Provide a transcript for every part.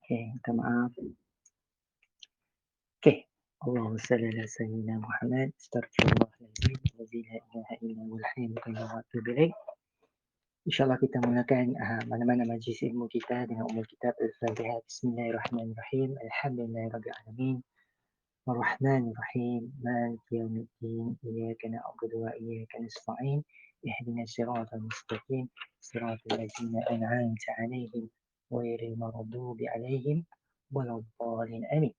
Okey, minta maaf. Okey. Allahumma salli ala sayyidina Muhammad, astaghfirullahalazim, allazi la ilaha illa huwal hayyul qayyum wa atubu ilaih. InsyaAllah kita mulakan mana-mana majlis ilmu kita dengan umul kitab Al-Fatihah. Bismillahirrahmanirrahim. Alhamdulillahirabbil alamin. Ar-Rahmanir-Rahim. Maliki yaumiddin. Iyyaka na'budu wa iyyaka nasta'in. Ihdinas siratal mustaqim. Siratal ladzina an'amta 'alaihim ghairil maghdubi 'alaihim waladdallin. Amin.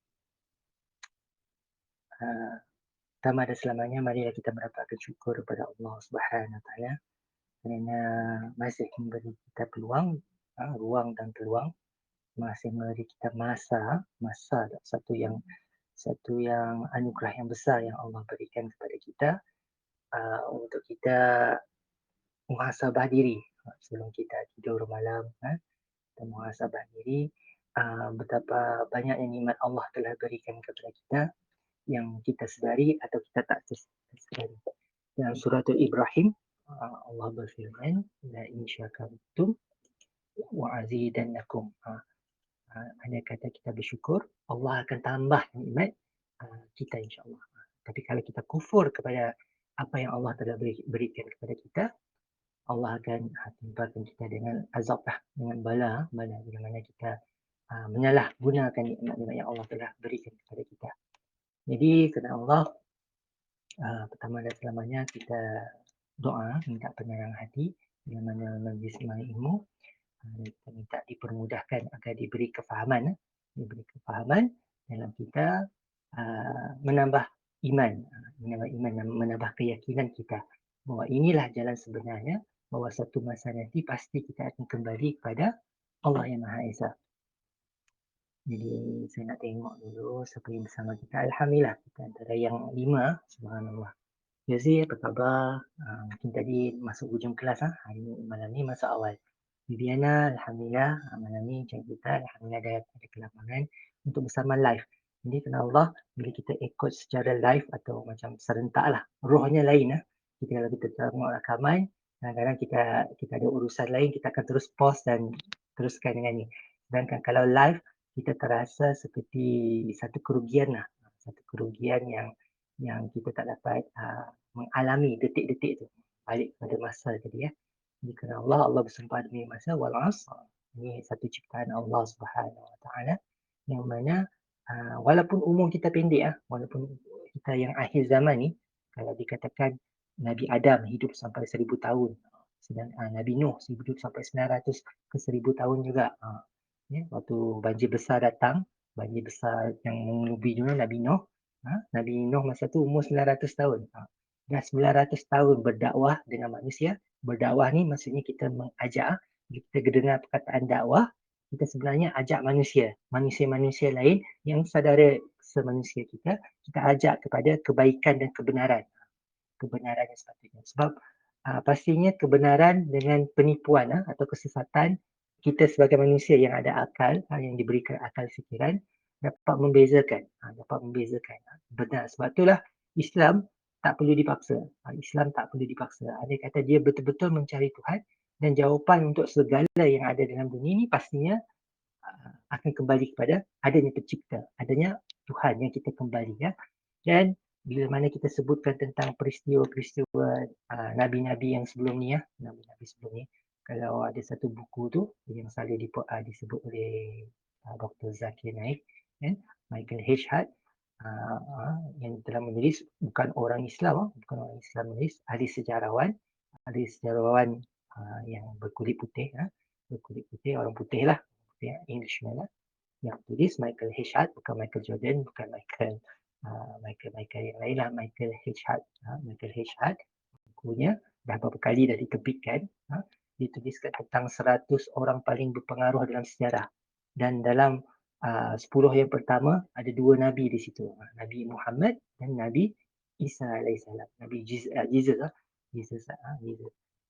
Pertama dan selamanya marilah kita merapatkan syukur kepada Allah Subhanahu Wa Taala kerana masih memberi kita peluang, ruang dan peluang, masih memberi kita masa satu yang anugerah yang besar yang Allah berikan kepada kita untuk kita muhasabah diri sebelum kita tidur malam, kita muhasabah diri betapa banyaknya nikmat Allah telah berikan kepada kita yang kita sedari atau kita tak sedari. Dalam surah Ibrahim, Allah berfirman, la in syakartum wa azidannakum. Andai kata kita bersyukur, Allah akan tambah nikmat kita insya-Allah. Tapi kalau kita kufur kepada apa yang Allah telah berikan kepada kita, Allah akan timpakan kita dengan azab dengan bala bila mana kita menyalahgunakan nikmat-nikmat yang Allah telah berikan kepada kita. Jadi kerana Allah, pertama dan selamanya kita doa minta penerangan hati dengan mana majlis ilmu, kita minta dipermudahkan agar diberi kefahaman dalam kita menambah iman, menambah keyakinan kita bahawa inilah jalan sebenarnya, bahawa satu masa nanti pasti kita akan kembali kepada Allah yang Maha Esa. Jadi saya nak tengok dulu siapa yang bersama kita. Alhamdulillah kita antara yang 5, subhanallah. Yazi, apa khabar? Mungkin tadi masuk hujung kelas hari ni, malam ni masuk awal. Viviana, alhamdulillah malam ni macam kita alhamdulillah ada kelapangan untuk bersama live. Jadi kerana Allah bila kita ikut secara live atau macam serentak lah, rohnya lain Kalau kita tengok rakaman, kadang-kadang kita ada urusan lain, kita akan terus pause dan teruskan dengan ni. Sedangkan kalau live, kita terasa seperti satu kerugian yang kita tak dapat mengalami detik-detik tu. Balik pada masa tadi Jadi kerana Allah bersumpah demi masa wal asr. Ini satu ciptaan Allah Subhanahu Wa Taala yang mana walaupun umur kita pendek walaupun kita yang akhir zaman ni, kalau dikatakan Nabi Adam hidup sampai 1000 tahun, sedang Nabi Nuh hidup sampai 900 ke 1000 tahun juga. Waktu banjir besar datang, banjir besar yang mengelubi dunia Nabi Nuh, Nabi Nuh masa tu umur 900 tahun. Dah 900 tahun berdakwah dengan manusia. Berdakwah ni maksudnya kita mengajak, kita dengar perkataan dakwah, kita sebenarnya ajak manusia-manusia lain yang saudara semanusia kita ajak kepada kebaikan dan kebenaran yang sepatutnya. Sebab pastinya kebenaran dengan penipuan atau kesesatan, kita sebagai manusia yang ada akal, yang diberikan akal fikiran, dapat membezakan. Benar. Sebab itulah Islam tak perlu dipaksa. Islam tak perlu dipaksa. Andai kata dia betul-betul mencari Tuhan dan jawapan untuk segala yang ada dalam dunia ini pastinya akan kembali kepada adanya pencipta, adanya Tuhan yang kita kembali Dan bila mana kita sebutkan tentang peristiwa-peristiwa nabi-nabi yang sebelum ni nabi-nabi sebelum ni, kalau ada satu buku tu yang selalu disebut oleh Dr. Zakir Naik, Michael H. Hart, yang telah menulis, bukan orang Islam menulis, ahli sejarawan yang berkulit putih, orang putih lah, Englishman yang tulis Michael H. Hart, bukan Michael Jordan, bukan Michael yang lain lah, Michael H. Hart, bukunya dah beberapa kali dah diterbitkan, dituliskan tentang 100 orang paling berpengaruh dalam sejarah, dan dalam 10 yang pertama ada 2 Nabi di situ, Nabi Muhammad dan Nabi Isa alaihissalam, Nabi Jesus.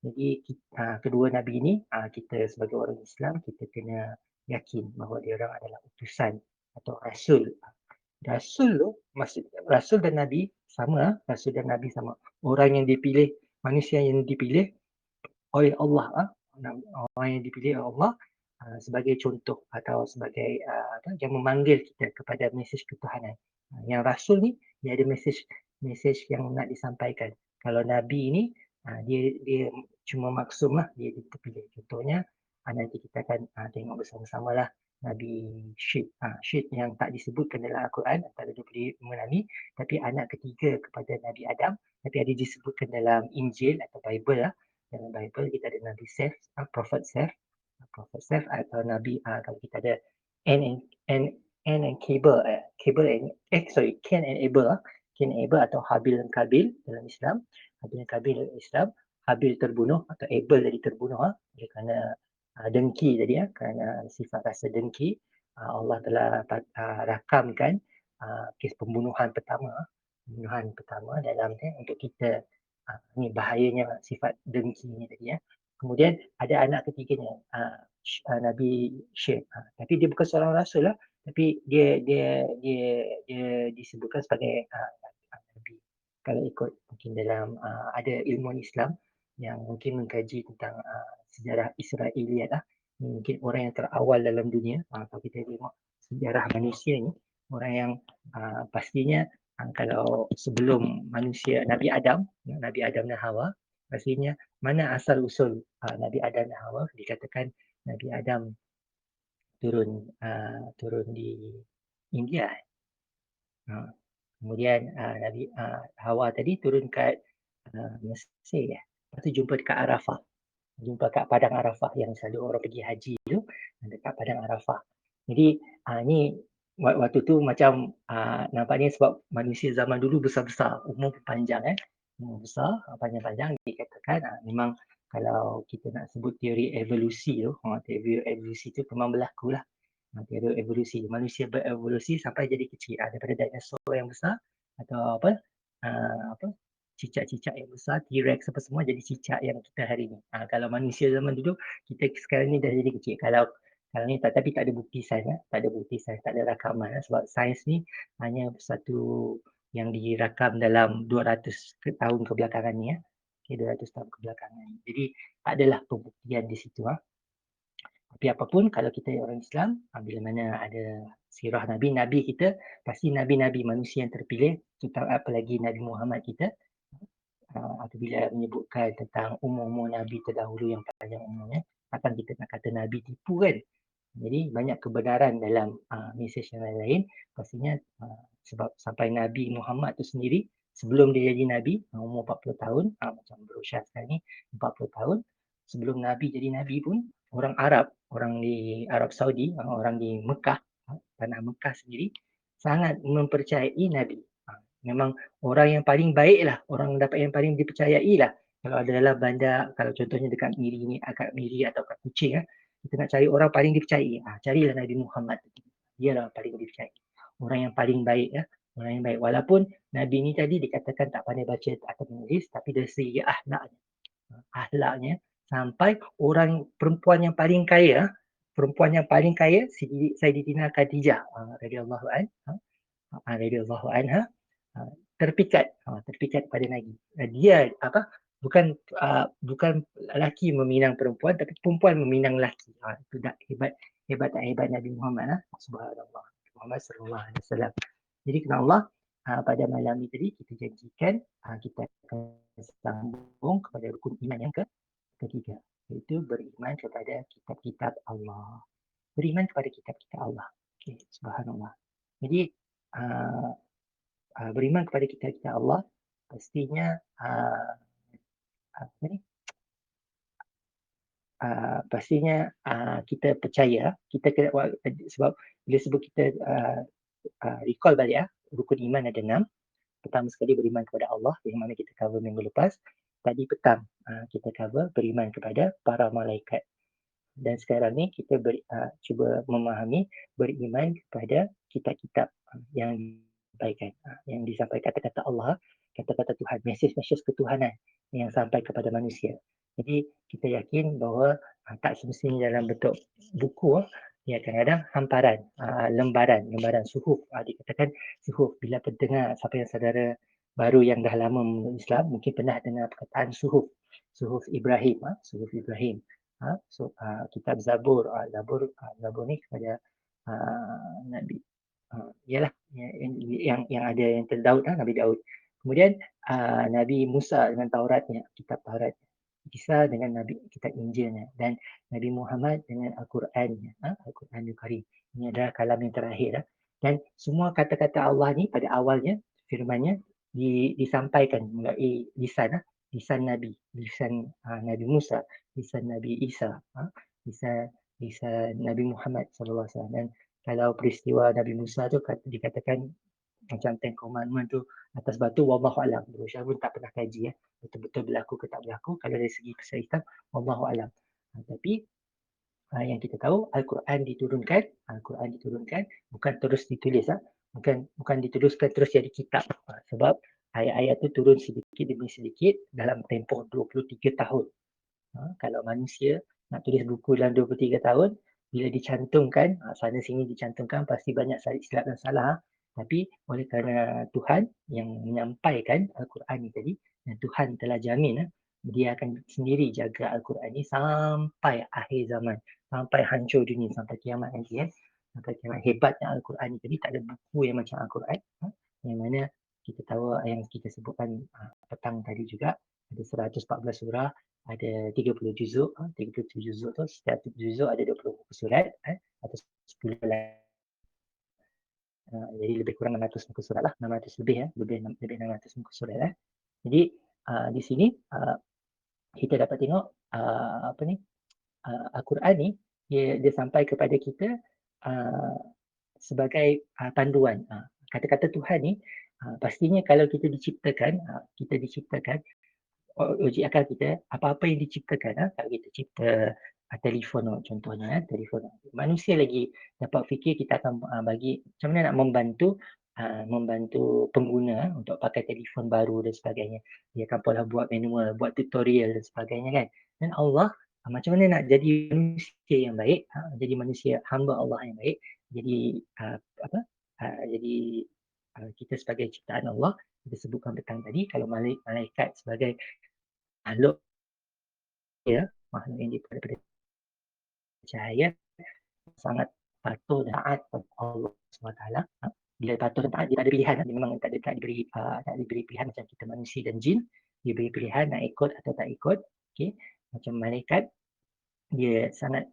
Jadi kedua Nabi ini, kita sebagai orang Islam, kita kena yakin bahawa dia orang adalah utusan atau rasul. Rasul dan Nabi sama, orang yang dipilih, manusia yang dipilih oleh Allah, orang yang dipilih oleh Allah sebagai contoh atau sebagai yang memanggil kita kepada mesej ketuhanan. Yang rasul ni dia ada mesej yang nak disampaikan. Kalau nabi ni dia cuma maksum lah, dia terpilih. Contohnya nanti kita akan tengok bersama-sama lah Nabi Syed yang tak disebutkan dalam Al-Quran antara 25 nabi, tapi anak ketiga kepada Nabi Adam, tapi ada disebutkan dalam Injil atau Bible lah. Dalam Bible kita ada Nabi Seth, Prophet Seth, atau Nabi kalau kita ada N and Cain and Abel atau Habil dan Kabil dalam Islam. Habil dan Kabil dalam Islam, Habil terbunuh atau Abel jadi terbunuh oleh kerana dengki tadi kerana sifat rasa dengki. Allah telah rakamkan kes pembunuhan pertama dalam untuk kita. Ni bahayanya sifat dengki ni tadi Kemudian ada anak ketiganya Nabi Syed. Tapi dia bukan seorang rasul lah, tapi dia disebutkan sebagai nabi. Kalau ikut mungkin dalam ada ilmuwan Islam yang mungkin mengkaji tentang sejarah Israiliyat mungkin orang yang terawal dalam dunia. Kalau kita tengok sejarah manusia ni, orang yang pastinya kalau sebelum manusia Nabi Adam dan Hawa, pastinya mana asal usul Nabi Adam dan Hawa? Dikatakan Nabi Adam turun di India. Kemudian Nabi Hawa tadi turun kat Mesir Lepas tu jumpa dekat Arafah. Jumpa kat Padang Arafah yang selalu orang pergi haji tu, dekat Padang Arafah. Jadi ni waktu tu macam nampaknya sebab manusia zaman dulu besar-besar, umur panjang umur besar, panjang-panjang, dikatakan memang kalau kita nak sebut teori evolusi tu, teori evolusi tu memang berlaku lah. Teori evolusi, manusia berevolusi sampai jadi kecil, daripada dinosaur yang besar atau cicak-cicak yang besar, T-Rex apa semua jadi cicak yang kita hari ni. Kalau manusia zaman dulu, kita sekarang ni dah jadi kecil. Kalau ni tapi tak ada bukti sains, tak ada rakaman sebab sains ni hanya satu yang dirakam dalam 200 tahun kebelakangan ni 200 tahun kebelakangan. Jadi tak adalah pembuktian di situ Tapi apapun kalau kita orang Islam, bila mana ada sirah Nabi kita, pasti Nabi-Nabi manusia yang terpilih, terutama apalagi Nabi Muhammad kita, apabila menyebutkan tentang umur-umur Nabi terdahulu yang panjang umurnya, takkan kita nak kata Nabi tipu kan? Jadi banyak kebenaran dalam mesej yang lain. Pastinya sebab sampai Nabi Muhammad tu sendiri, sebelum dia jadi Nabi, umur 40 tahun, macam Bro Syah sekarang ni, 40 tahun, sebelum Nabi jadi Nabi pun, orang Arab, orang di Arab Saudi, orang di Mekah, tanah Mekah sendiri, sangat mempercayai Nabi. Memang orang yang paling baik lah, orang dapat yang paling dipercayai lah. Kalau ada dalam bandar, kalau contohnya dekat Miri ni, kat Miri atau kat Kuching, kita nak cari orang paling dipercayai. Carilah Nabi Muhammad. Dia lah paling dipercayai. Orang yang paling baik orang yang baik. Walaupun Nabi ni tadi dikatakan tak pandai baca atau menulis, tapi dari segi ahlaknya sampai orang perempuan yang paling kaya, Sayyidatina Khadijah radhiyallahu anha terpikat pada Nabi. Dia bukan lelaki meminang perempuan, tapi perempuan meminang lelaki. Itu dah hebat Nabi Muhammad subhanallah. Muhammad sallallahu alaihi wasallam. Jadi kerana Allah pada malam ini tadi kita janjikan kita akan sambung kepada rukun iman yang ketiga, iaitu beriman kepada kitab-kitab Allah. Beriman kepada kitab-kitab Allah. Okay, subhanallah. Jadi beriman kepada kitab-kitab Allah pastinya pastinya kita percaya, kita kena, sebab bila sebut kita recall balik rukun iman ada 6. Pertama sekali beriman kepada Allah, yang mana kita cover minggu lepas. Tadi petang kita cover beriman kepada para malaikat. Dan sekarang ni kita cuba memahami beriman kepada kitab-kitab yang disampaikan, yang disampaikan kata-kata Allah, kata-kata Tuhan, mesej-mesej ketuhanan yang sampai kepada manusia. Jadi kita yakin bahawa tak semestinya dalam bentuk buku, ya kadang-kadang hamparan, lembaran suhuf. Dikatakan suhuf, bila pendengar, siapa yang saudara baru yang dah lama Islam, mungkin pernah dengar perkataan suhuf Ibrahim. kitab Zabur. Zabur ni kepada Nabi ialah yang ada yang Daud, Nabi Daud. Kemudian Nabi Musa dengan Tauratnya, kitab Taurat. Isa dengan Nabi kitab Injilnya, dan Nabi Muhammad dengan Al-Qurannya, Al-Quranul Karim. Ini adalah kalam yang terakhir. Dan semua kata-kata Allah ni pada awalnya firman-Nya disampaikan melalui lisan Nabi, lisan Nabi Musa, lisan Nabi Isa, lisan Nabi Muhammad sallallahu alaihi wasallam. Dan kalau peristiwa Nabi Musa tu dikatakan macam Ten Commandment tu atas batu, wallahu alam. Saya pun tak pernah kaji betul-betul berlaku ke tak berlaku. Kalau dari segi kesyariatan, wallahu alam. Tapi yang kita tahu Al-Quran diturunkan bukan terus ditulis, bukan dituliskan terus jadi kitab, sebab ayat-ayat tu turun sedikit demi sedikit dalam tempoh 23 tahun. Kalau manusia nak tulis buku dalam 23 tahun, bila dicantumkan, sana sini dicantumkan, pasti banyak silap dan salah. Tapi oleh kerana Tuhan yang menyampaikan Al-Quran ni tadi, dan Tuhan telah jamin dia akan sendiri jaga Al-Quran ni sampai akhir zaman, sampai hancur dunia, sampai kiamat nanti. Sampai kiamat. Hebatnya Al-Quran ni tadi, tak ada buku yang macam Al-Quran, yang mana kita tahu yang kita sebutkan petang tadi juga, ada 114 surah, ada 30 juzuk, 37 juzuk tu, setiap juzuk ada 20 muka surat, atau 10 jadi lebih kurang 600 muka surat lah, 600 lebih 600 muka surat. Jadi di sini kita dapat tengok Al-Quran ni dia sampai kepada kita sebagai panduan. Kata-kata Tuhan ni pastinya kalau kita diciptakan logik akal kita, apa-apa yang diciptakan, kalau kita cipta telefon contohnya, telefon, manusia lagi dapat fikir kita akan bagi macam mana nak membantu pengguna untuk pakai telefon baru dan sebagainya. Dia akan pula buat manual, buat tutorial dan sebagainya kan. Dan Allah macam mana nak jadi manusia yang baik, jadi manusia hamba Allah yang baik, jadi jadi kita sebagai ciptaan Allah, kita sebutkan petang tadi, kalau malaikat sebagai makhluk makhluk yang daripada cahaya, sangat patuh dan taat kepada Allah SWT. Bila patuh dan taat, dia tak ada pilihan, dia memang tak diberi pilihan macam kita manusia dan jin, dia beri pilihan nak ikut atau tak ikut. Okay. Macam malaikat, dia sangat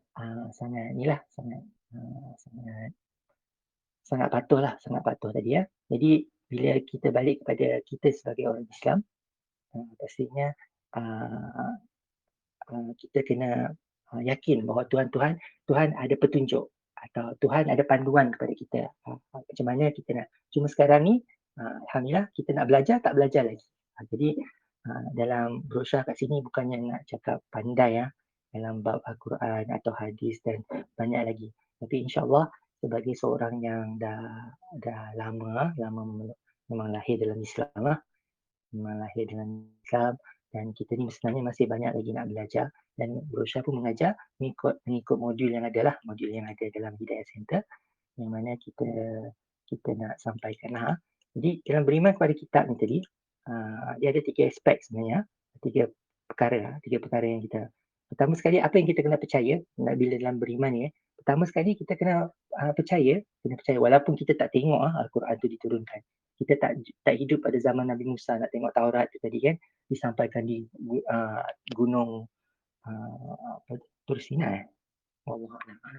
patuh tadi ya. Jadi bila kita balik kepada kita sebagai orang Islam, pastinya kita kena yakin bahawa Tuhan ada petunjuk atau Tuhan ada panduan kepada kita. Macam mana kita nak. Cuma sekarang ni, alhamdulillah kita nak belajar, tak belajar lagi. Jadi dalam brosur kat sini bukannya nak cakap pandai dalam bab Al-Quran atau hadis dan banyak lagi. Tapi insya-Allah sebagai seorang yang dah lama memang lahir dalam Islam, dan kita ni sebenarnya masih banyak lagi nak belajar, dan brosur pun mengajar mengikut modul yang ada dalam Hidayah Center, yang mana kita nak sampaikan. Jadi dalam beriman kepada kitab ni tadi, dia ada 3 aspek sebenarnya, 3 perkara yang kita. Pertama sekali, apa yang kita kena percaya bila dalam beriman ni. Pertama sekali kita kena percaya walaupun kita tak tengok Al-Quran tu diturunkan. Kita tak hidup pada zaman Nabi Musa nak tengok Taurat tu tadi kan, disampaikan di gunung Tur Sinai. Allah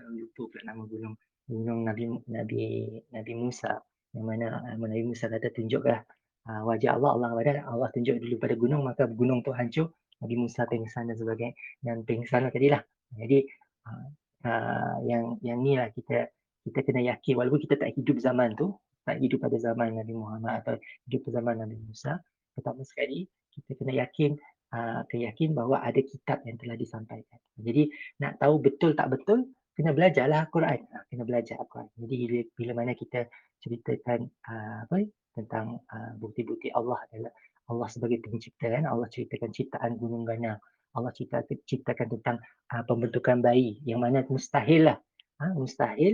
lupa pula nama gunung Nabi Musa, yang mana Nabi Musa kata tunjuklah wajah Allah kata Allah tunjuk dulu pada gunung, maka gunung tu hancur, Nabi Musa pingsan dan sebagainya, dan pingsan tadilah. Jadi yang ni lah kita kena yakin, walaupun kita tak hidup zaman tu, tak hidup pada zaman Nabi Muhammad atau hidup pada zaman Nabi Musa, pertama sekali kita kena yakin bahawa ada kitab yang telah disampaikan. Jadi nak tahu betul tak betul, kena belajarlah Al-Quran. Kena belajar Al-Quran. Jadi bila mana kita ceritakan tentang bukti-bukti Allah adalah Allah sebagai pencipta, Allah ceritakan ciptaan gunung ganang, Allah ciptakan tentang pembentukan bayi, yang mana mustahil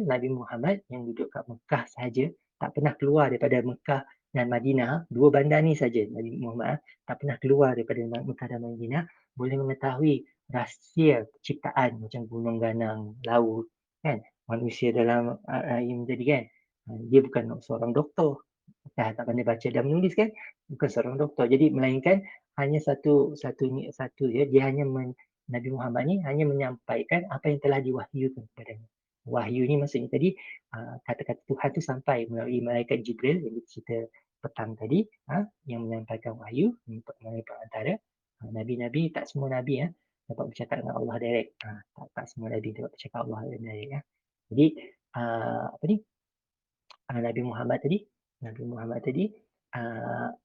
Nabi Muhammad yang duduk kat Mekah sahaja, tak pernah keluar daripada Mekah dan Madinah, 2 bandar ni saja Nabi Muhammad tak pernah keluar daripada Mekah dan Madinah, boleh mengetahui rahsia ciptaan macam gunung ganang, laut, kan? Manusia dalam air tadi kan. Dia bukan seorang doktor, tak pandai baca dan menulis kan, bukan seorang doktor. Jadi melainkan hanya satu je, dia hanya Nabi Muhammad ni hanya menyampaikan apa yang telah diwahyukan kepadanya. Wahyu ni maksudnya tadi, kata-kata Tuhan tu sampai melalui malaikat Jibril yang kita cerita petang tadi, yang menyampaikan wahyu melalui perantara nabi-nabi. Tak semua nabi dapat bercakap dengan Allah direct. Tak semua nabi dapat bercakap Allah direct ya. Jadi apa ni? Nabi Muhammad tadi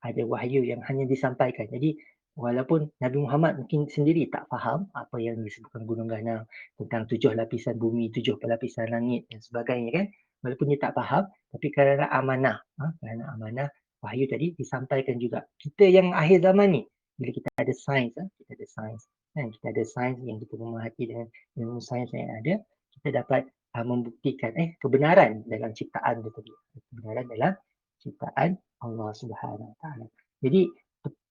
ada wahyu yang hanya disampaikan. Jadi walaupun Nabi Muhammad mungkin sendiri tak faham apa yang disebutkan gunung ganang, tentang 7 lapisan bumi, 7 lapisan langit dan sebagainya kan. Walaupun dia tak faham, tapi kerana amanah, wahyu tadi disampaikan juga. Kita yang akhir zaman ni, bila kita ada sains, kan, kita ada sains yang kita memerhati dengan ilmu sains yang ada, kita dapat membuktikan kebenaran dalam ciptaan itu tadi. Kebenaran dalam ciptaan Allah Subhanahu Wa Taala. Jadi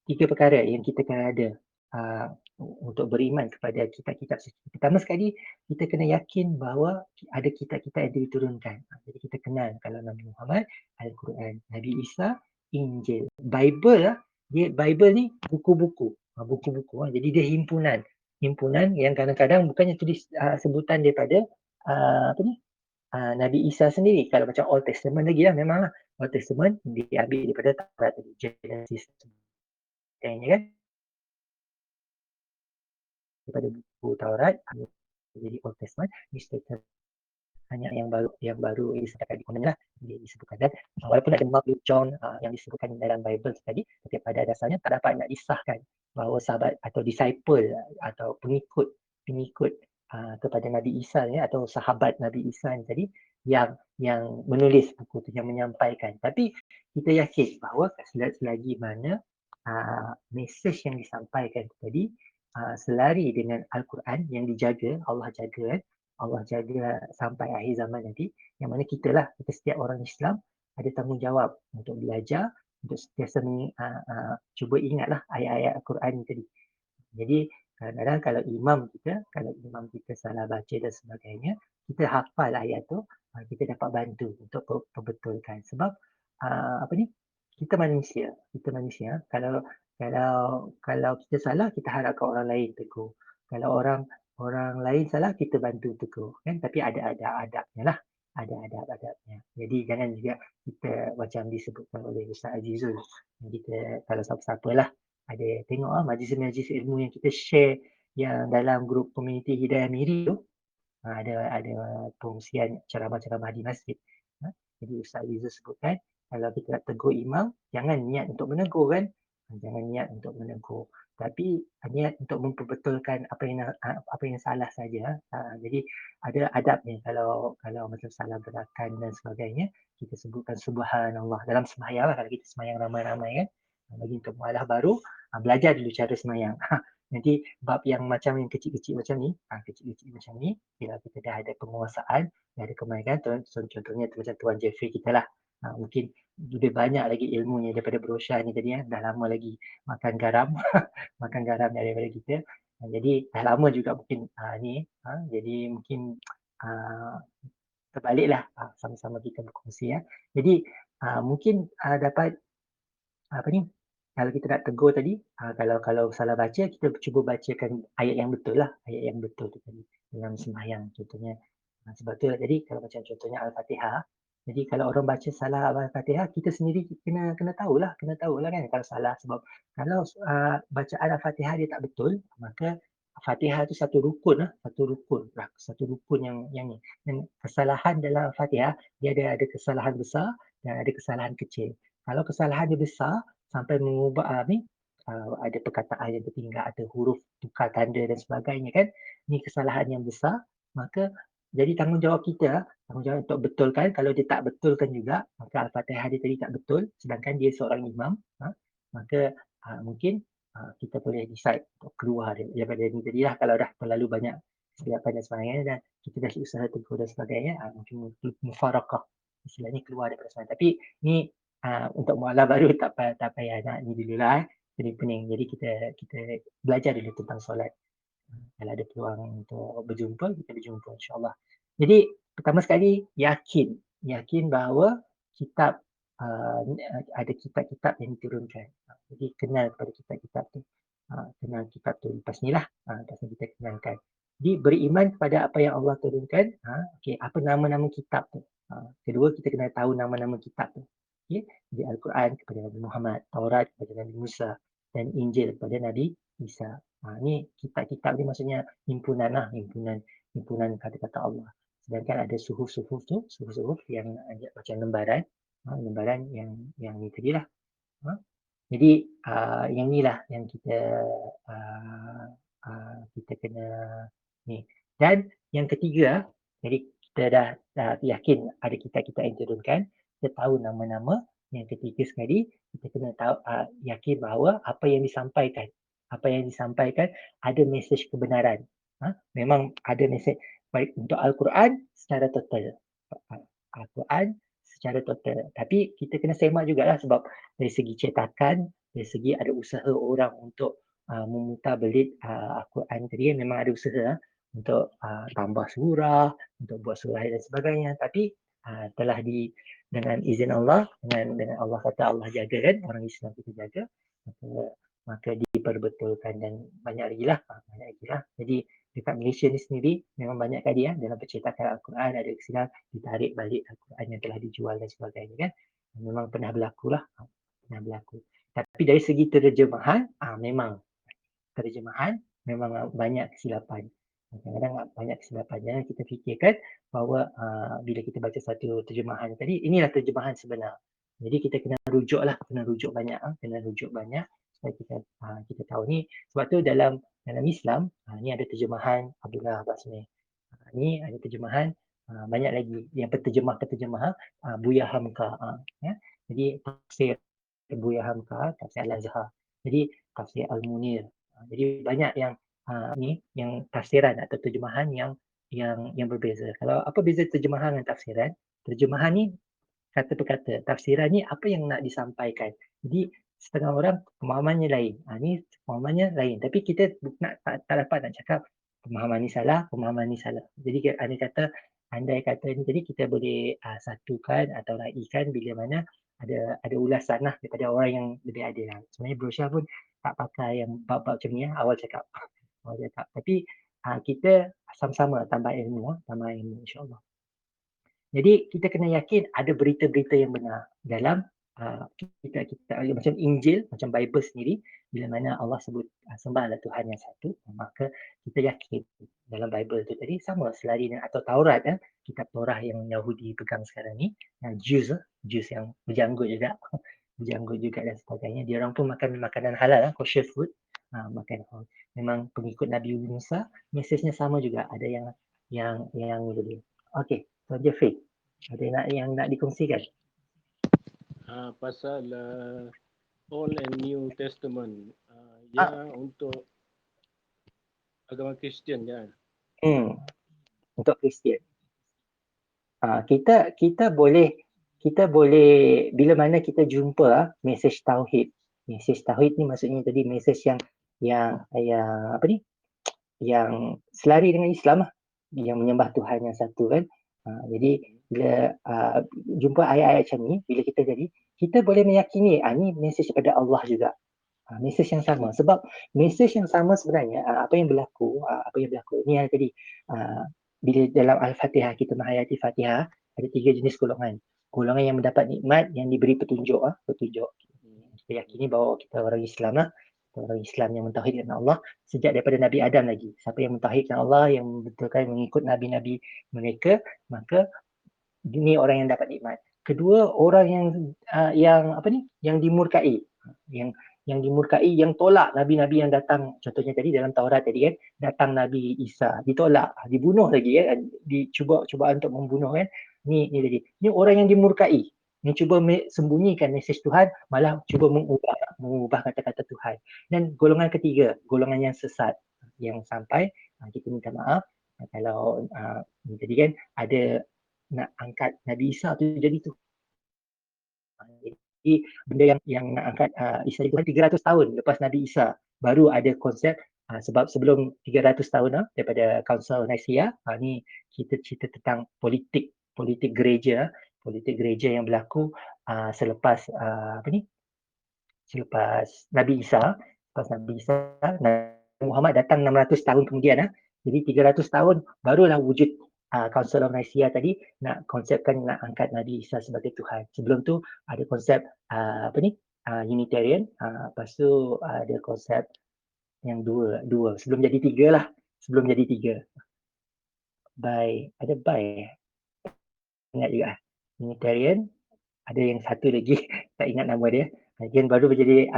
3 perkara yang kita kena ada untuk beriman kepada kitab-kitab suci. Pertama sekali, kita kena yakin bahawa ada kitab-kitab yang diturunkan. Jadi kita kenal kalau Nabi Muhammad, Al-Quran, Nabi Isa, Injil, Bible Bible ni buku-buku. Jadi dia himpunan yang kadang-kadang bukannya tulis sebutan daripada Nabi Isa sendiri. Kalau macam Old Testament lagi lah, memanglah Old Testament diambil daripada Taurat tadi, Genesis sebagainya kan, daripada buku Taurat jadi Old Testament disebutkan hanya yang baru disebutkan di komennya lah disebutkan. Dan walaupun ada Mark, Luke, John yang disebutkan dalam Bible tadi, tapi pada dasarnya tak dapat nak disahkan bahawa sahabat atau disciple atau pengikut kepada Nabi Isa ni atau sahabat Nabi Isa ni tadi yang menulis buku tu, yang menyampaikan. Tapi kita yakin bahawa selagi mana mesej yang disampaikan tadi selari dengan Al-Quran yang dijaga, Allah jaga sampai akhir zaman nanti, yang mana kita setiap orang Islam ada tanggungjawab untuk belajar, untuk sentiasa cuba ingatlah ayat-ayat Al-Quran tadi. Jadi kadang-kadang kalau imam kita salah baca dan sebagainya, kita hafal ayat tu, kita dapat bantu untuk perbetulkan. Sebab kita manusia. Kalau kita salah, kita harapkan orang lain tegur. Kalau orang lain salah, kita bantu tegur. Kan? Tapi ada adab-adabnya lah. Ada adab-adabnya. Jadi jangan juga kita macam disebutkan oleh Ustaz Azizul. Kita kalau siapa-siapa lah ada tengok majlis-majlis ilmu yang kita share yang dalam grup komuniti Hidayah Miri tu, ada pengungsian ceramah-ceramah di masjid. Jadi Ustaz Azizul sebutkan, kalau kita nak tegur imam, jangan niat untuk menegur kan. Jangan niat untuk menegur. Tapi niat untuk memperbetulkan apa yang salah saja. Jadi ada adabnya kalau macam salah gerakan dan sebagainya, kita sebutkan subhanallah dalam sembahyang lah, kalau kita sembahyang ramai-ramai kan. Bagi untuk mualah baru, belajar dulu cara sembahyang. Nanti bab yang macam yang kecil-kecil macam ni, bila kita dah ada penguasaan, dah ada kemahiran, contohnya macam Tuan Jeffrey kita lah. Mungkin lebih banyak lagi ilmunya daripada Berosha ni tadi dah lama lagi makan garam makan garam daripada kita. Jadi dah lama juga mungkin jadi mungkin terbaliklah sama-sama kita berkongsi ya. Jadi mungkin dapat kalau kita nak tegur tadi, kalau salah baca, kita cuba bacakan ayat yang betul lah, ayat yang betul tu tadi dalam sembahyang contohnya. Sebab tu jadi kalau macam contohnya Al-Fatihah, jadi kalau orang baca salah Al-Fatihah, kita sendiri kena tahulah kan kalau salah. Sebab kalau bacaan Al-Fatihah dia tak betul, maka Fatihah tu satu rukun yang ni. Dan kesalahan dalam Al-Fatihah, dia ada kesalahan besar dan ada kesalahan kecil. Kalau kesalahan dia besar, sampai mengubah ada perkataan yang tertinggal, ada huruf tukar tanda dan sebagainya kan. Ini kesalahan yang besar, maka jadi tanggungjawab kita, tanggungjawab untuk betulkan. Kalau dia tak betulkan juga, maka Al-Fatihah dia tadi tak betul, sedangkan dia seorang imam, maka mungkin kita boleh decide untuk keluar daripada ni tadi lah. Kalau dah terlalu banyak kesilapan dan sebagainya dan kita dah usaha tegur dan sebagainya, mungkin mufarakah, istilahnya keluar daripada sana. Tapi ni untuk mualah baru tak payah nak ni dululah pening-pening. Jadi kita belajar dulu tentang solat. Kalau ada peluang untuk berjumpa, kita berjumpa insya-Allah. Jadi pertama sekali yakin bahawa kitab ada kitab-kitab yang diturunkan. Jadi kenal kepada kitab-kitab tu. Kenal kitab tu lepas ni lah, lepas ni kita kenalkan. Jadi beriman kepada apa yang Allah turunkan. Okey, apa nama-nama kitab tu. Kedua, kita kena tahu nama-nama kitab tu. Okey, di Al-Quran kepada Nabi Muhammad, Taurat kepada Nabi Musa, dan Injil kepada Nabi Isa. Ni kitab-kitab ni maksudnya himpunan lah, himpunan kata-kata Allah. Sedangkan ada suhuf-suhuf tu, suhuf-suhuf yang macam lembaran, lembaran yang ni tadi lah. Jadi yang ni lah yang kita kena ni. Dan yang ketiga, jadi kita dah yakin ada kitab-kitab yang diturunkan, kita tahu nama-nama. Yang ketiga sekali, kita kena tahu yakin bahawa apa yang disampaikan ada mesej kebenaran. Memang ada mesej baik untuk Al-Quran secara total. Al-Quran secara total. Tapi kita kena semak jugalah sebab dari segi cetakan, dari segi ada usaha orang untuk memutarbelit Al-Quran tadi, memang ada usaha untuk tambah surah, untuk buat surah dan sebagainya. Tapi telah dengan izin Allah, dengan Allah kata Allah jaga kan, orang Islam kita jaga, maka diperbetulkan dan banyak lagi lah. Jadi dekat Malaysia ni sendiri memang banyak kali dalam percetakan Al-Quran ada kesilapan ditarik balik Al-Quran yang telah dijual dan sebagainya kan. Memang pernah berlaku lah. Tapi dari segi terjemahan, memang banyak kesilapan. Kadang-kadang banyak kesilapan. Jangan kita fikirkan bahawa bila kita baca satu terjemahan tadi, inilah terjemahan sebenar. Jadi kita kena rujuk banyak supaya kita tahu ni. Sebab tu dalam Islam, ni ada terjemahan Abdullah Abbas ni. Ni ada terjemahan banyak lagi yang penterjemah Buya Hamka. Jadi tafsir Buya Hamka, tafsir Al-Azhar. Jadi tafsir Al-Munir. Jadi banyak yang tafsiran atau terjemahan yang berbeza. Kalau apa beza terjemahan dan tafsiran? Terjemahan ni kata per kata, tafsiran ni apa yang nak disampaikan. Jadi setengah orang pemahamannya lain. Ni pemahamannya lain. Tapi kita tak dapat nak cakap pemahaman ni salah. Jadi andai kata ni tadi kita boleh satukan atau raikan bila mana ada ulasan lah daripada orang yang lebih adil lah. Sebenarnya brosur pun tak pakai yang bab-bab macam ni awal cakap. Tapi kita sama-sama tambah ilmu insya-Allah. Jadi kita kena yakin ada berita-berita yang benar dalam kita macam Injil, macam Bible sendiri, bila mana Allah sebut sembahlah Tuhan yang satu, maka kita yakin dalam Bible tu tadi sama selari dengan atau Taurat kitab Torah yang Yahudi pegang sekarang ni, Jews yang berjanggut juga dan sebagainya. Dia orang pun makan makanan halal, kosher food, makan memang pengikut Nabi Musa, mesejnya sama juga, ada yang lebih. Okey, Tuan Jeffrey, ada yang nak dikongsikan? Pasal Old and New Testament, untuk agama Kristian kan? Untuk Kristian. Kita boleh bila mana kita jumpa mesej tauhid. Mesej tauhid ni maksudnya tadi mesej yang apa ni? Yang selari dengan Islam lah, yang menyembah Tuhan yang satu kan. Jadi bila jumpa ayat-ayat macam ni, bila kita boleh meyakini ni mesej daripada Allah juga. Mesej yang sama. Sebab mesej yang sama sebenarnya apa yang berlaku ni yang tadi bila dalam Al-Fatihah kita menghayati Fatihah, ada 3 jenis golongan. Golongan yang mendapat nikmat, yang diberi petunjuk. Kita yakini bahawa kita orang Islam lah. Orang Islam yang mentauhidkan Allah sejak daripada Nabi Adam lagi. Siapa yang mentauhidkan Allah, yang betulkan mengikut Nabi-Nabi mereka, maka ini orang yang dapat nikmat. Kedua, orang yang dimurkai. Yang dimurkai, yang tolak Nabi-Nabi yang datang. Contohnya tadi dalam Taurat tadi kan, datang Nabi Isa, ditolak, dibunuh lagi kan, dicuba untuk membunuh kan. Ni tadi. Ni orang yang dimurkai. Yang cuba sembunyikan mesej Tuhan, malah cuba mengubah kata-kata Tuhan. Dan golongan ketiga, golongan yang sesat, yang sampai kita minta maaf kalau tadi kan ada nak angkat Nabi Isa tu jadi tu. Jadi benda yang nak angkat Isa itu 300 tahun lepas Nabi Isa baru ada konsep Sebab sebelum 300 tahun daripada Council of Nicaea, ni kita cerita tentang politik gereja yang berlaku selepas selepas Nabi Isa, Nabi Muhammad datang 600 tahun kemudian. Jadi 300 tahun barulah wujud Council of Nicaea tadi nak konsepkan nak angkat Nabi Isa sebagai Tuhan. Sebelum tu ada konsep Unitarian, lepas tu ada konsep yang dua sebelum jadi tiga lah, ada by ingat juga Unitarian, ada yang satu lagi tak ingat nama dia. Kemudian baru menjadi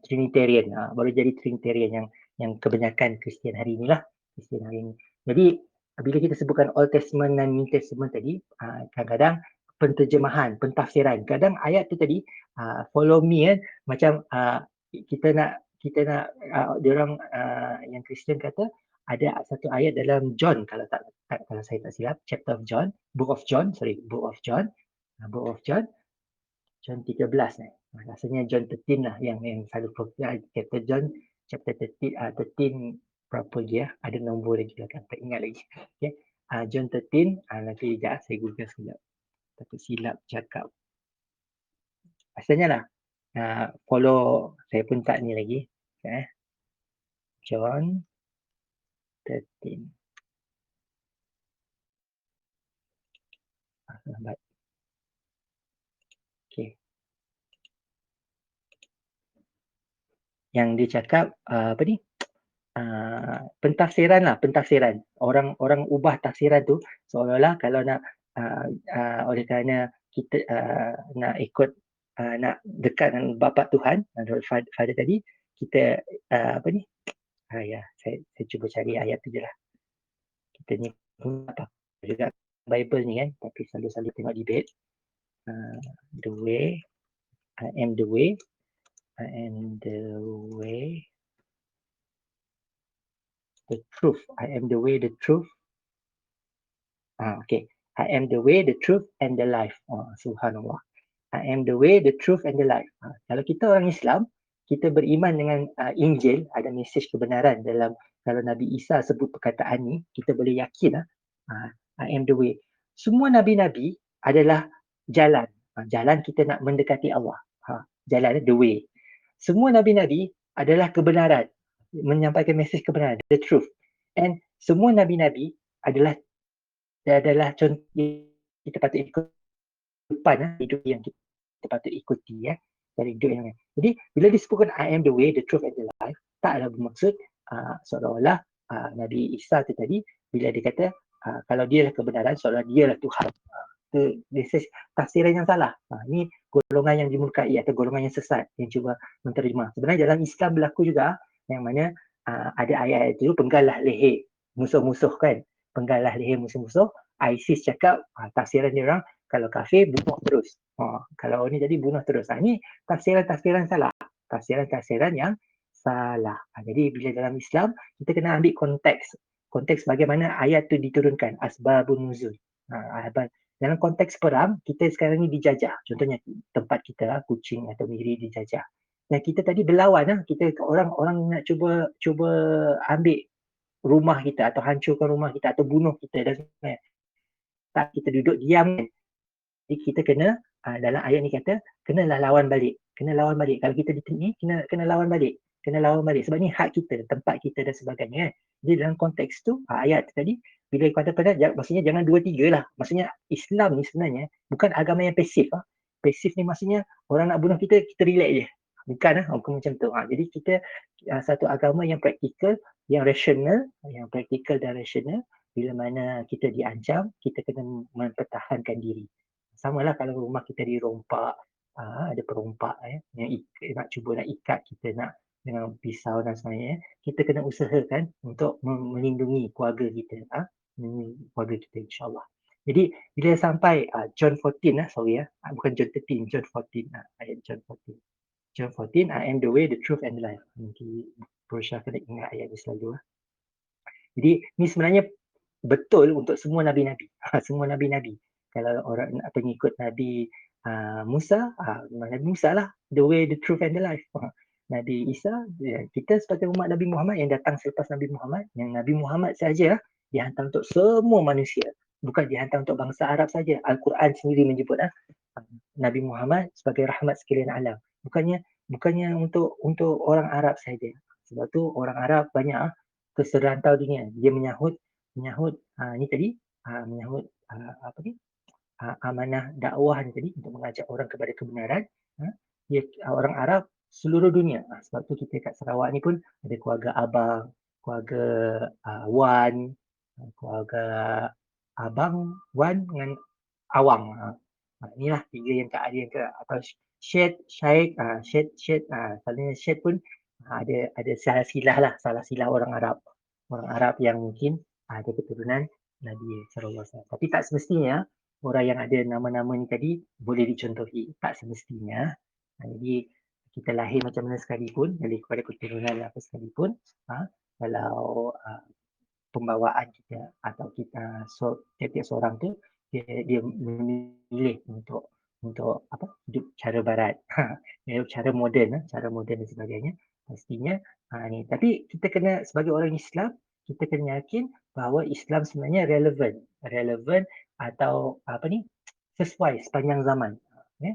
Trinitarian, baru jadi Trinitarian yang kebanyakan Kristian hari inilah. Jadi bila kita sebutkan Old Testament dan New Testament tadi, kadang-kadang penterjemahan, pentafsiran. Kadang ayat tu tadi follow me macam kita nak diorang yang Kristian kata ada satu ayat dalam John kalau saya tak silap, Book of John, John 13 rasanya John 13 lah yang selalu kata John chapter 13 berapa dia, ada nombor lagi belakang, tak ingat lagi. Okay. John 13, nanti sekejap saya google sekejap, takut silap cakap. Asalnya lah, follow, saya pun tak ni lagi. Okay. John 13. Lambat. Okay. Yang dia cakap apa ni? Pentafsiran. Orang ubah tafsiran tu seolah-olah kalau nak oleh kerana kita nak ikut nak dekat dengan bapa Tuhan, Father tadi, kita apa ni? Saya cuba cari ayat tu je lah. Kita ni apa juga Bible ni kan, tapi selalu tengok debate. The way, I am the way, the truth. I am the way, the truth. Okay. I am the way, the truth, and the life. Subhanallah. I am the way, the truth, and the life. Kalau kita orang Islam, kita beriman dengan Injil, ada mesej kebenaran dalam, kalau Nabi Isa sebut perkataan ni, kita boleh yakin I am the way. Semua Nabi-Nabi adalah jalan. Jalan kita nak mendekati Allah. Jalan, the way. Semua Nabi-Nabi adalah kebenaran. Menyampaikan mesej kebenaran, the truth. And semua Nabi-Nabi adalah contoh kita patut ikut hidup yang kita patut ikuti dari hidup yang lain. Jadi bila disebutkan I am the way, the truth and the life, taklah bermaksud seolah-olah Nabi Isa tu tadi bila dia kata kalau dia lah kebenaran, seolah dia lah Tuhan. This is tafsiran yang salah. Ini golongan yang dimurkai atau golongan yang sesat yang cuba menterjemah. Sebenarnya dalam Islam berlaku juga yang mana ada ayat itu, penggalah leher musuh-musuh kan. Penggalah leher musuh-musuh. ISIS cakap tafsiran dia orang kalau kafir bunuh terus. Kalau ni jadi bunuh terus. Ini tafsiran salah. Tafsiran yang salah. Jadi bila dalam Islam kita kena ambil konteks bagaimana ayat tu diturunkan, asbabun nuzul. Dalam konteks perang, kita sekarang ni dijajah. Contohnya tempat kita, Kuching atau Miri dijajah. Dan kita tadi berlawan, kita orang nak cuba ambil rumah kita atau hancurkan rumah kita atau bunuh kita dan sebagainya. Tak, kita duduk diam. Jadi kita kena, dalam ayat ni kata, kenalah lawan balik. Kalau kita di sini, kena lawan balik. Sebab ni hak kita, tempat kita dan sebagainya. Jadi dalam konteks tu, ayat tadi, bila kata-kata, maksudnya jangan 2-3 lah. Maksudnya Islam ni sebenarnya bukan agama yang pasif. Pasif ni maksudnya orang nak bunuh kita relax je. Bukan hukum macam tu. Jadi kita satu agama yang praktikal, yang rasional, bila mana kita diancam, kita kena mempertahankan diri. Sama lah kalau rumah kita dirompak, ada perompak yang nak cuba nak ikat kita dengan pisau dan sebagainya, kita kena usahakan untuk melindungi keluarga kita, insyaAllah. Jadi bila sampai John 14 bukan John 13, John 14, ayat John 14. John 14, I am the way, the truth and the life. Nanti Berusaha kena ingat ayat ni selalu. Jadi ni sebenarnya betul untuk semua Nabi-Nabi. Semua Nabi-Nabi. Kalau orang pengikut Nabi Musa, Nabi Musa lah, the way, the truth and the life. Nabi Isa, kita sebagai umat Nabi Muhammad yang datang selepas Nabi Muhammad, yang Nabi Muhammad saja dihantar untuk semua manusia, bukan dihantar untuk bangsa Arab saja. Al-Quran sendiri menyebut Nabi Muhammad sebagai rahmat sekalian alam. Bukannya untuk orang Arab saja. Sebab tu orang Arab banyak ke serantau dunia. Dia menyahut ni tadi menyahut apa ni amanah dakwah ni tadi untuk mengajak orang kepada kebenaran. Dia orang Arab seluruh dunia. Sebab tu kita kat Sarawak ni pun ada keluarga abang, keluarga wan, keluarga abang, wan dengan awang. Inilah tiga yang tak ada yang ke atau Syed, Syed, selalunya Syed pun ada salah silah orang Arab. Orang Arab yang mungkin ada keturunan Nabi sallallahu alaihi wasallam. Tapi tak semestinya orang yang ada nama-nama ni tadi boleh dicontohi. Tak semestinya. Jadi kita lahir macam mana sekalipun, daripada keturunan apa sekalipun, kalau pembawaan kita atau kita setiap seorang tu dia memilih untuk apa hidup cara barat, cara moden dan sebagainya, pastinya ni. Tapi kita kena sebagai orang Islam, kita kena yakin bahawa Islam sebenarnya relevan atau apa ni sesuai sepanjang zaman.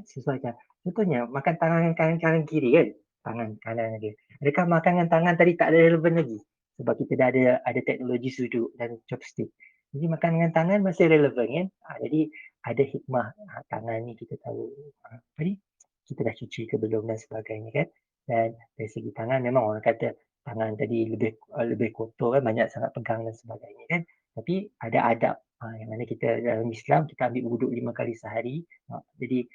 Sesuaikan. Contohnya makan tangan kiri kan, tangan kanan dia. Adakah makan tangan tadi tak ada relevan lagi? Sebab kita dah ada teknologi suduk dan chopstick. Jadi makan dengan tangan masih relevan kan. Jadi ada hikmah tangan ni kita tahu apa ni kita dah cuci ke belum dan sebagainya kan. Dan dari segi tangan memang orang kata tangan tadi lebih kotor kan, banyak sangat pegang dan sebagainya kan. Tapi ada adab yang mana kita dalam Islam kita ambil wuduk 5 kali sehari. Jadi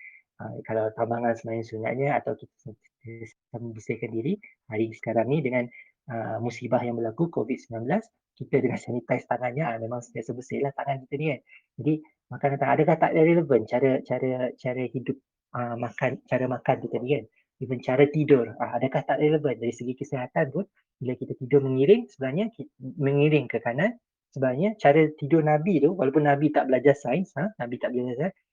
kalau tabangan semayang sunatnya atau kita membersihkan diri hari sekarang ni dengan musibah yang berlaku COVID-19, kita dengan sanitize tangannya memang sentiasa bersihlah tangan kita ni kan. Jadi makanan tangan adakah tak relevan cara hidup cara makan kita ni kan. Even cara tidur adakah tak relevan dari segi kesihatan pun bila kita tidur mengiring sebenarnya mengiring ke kanan sebenarnya cara tidur Nabi tu walaupun Nabi tak belajar sains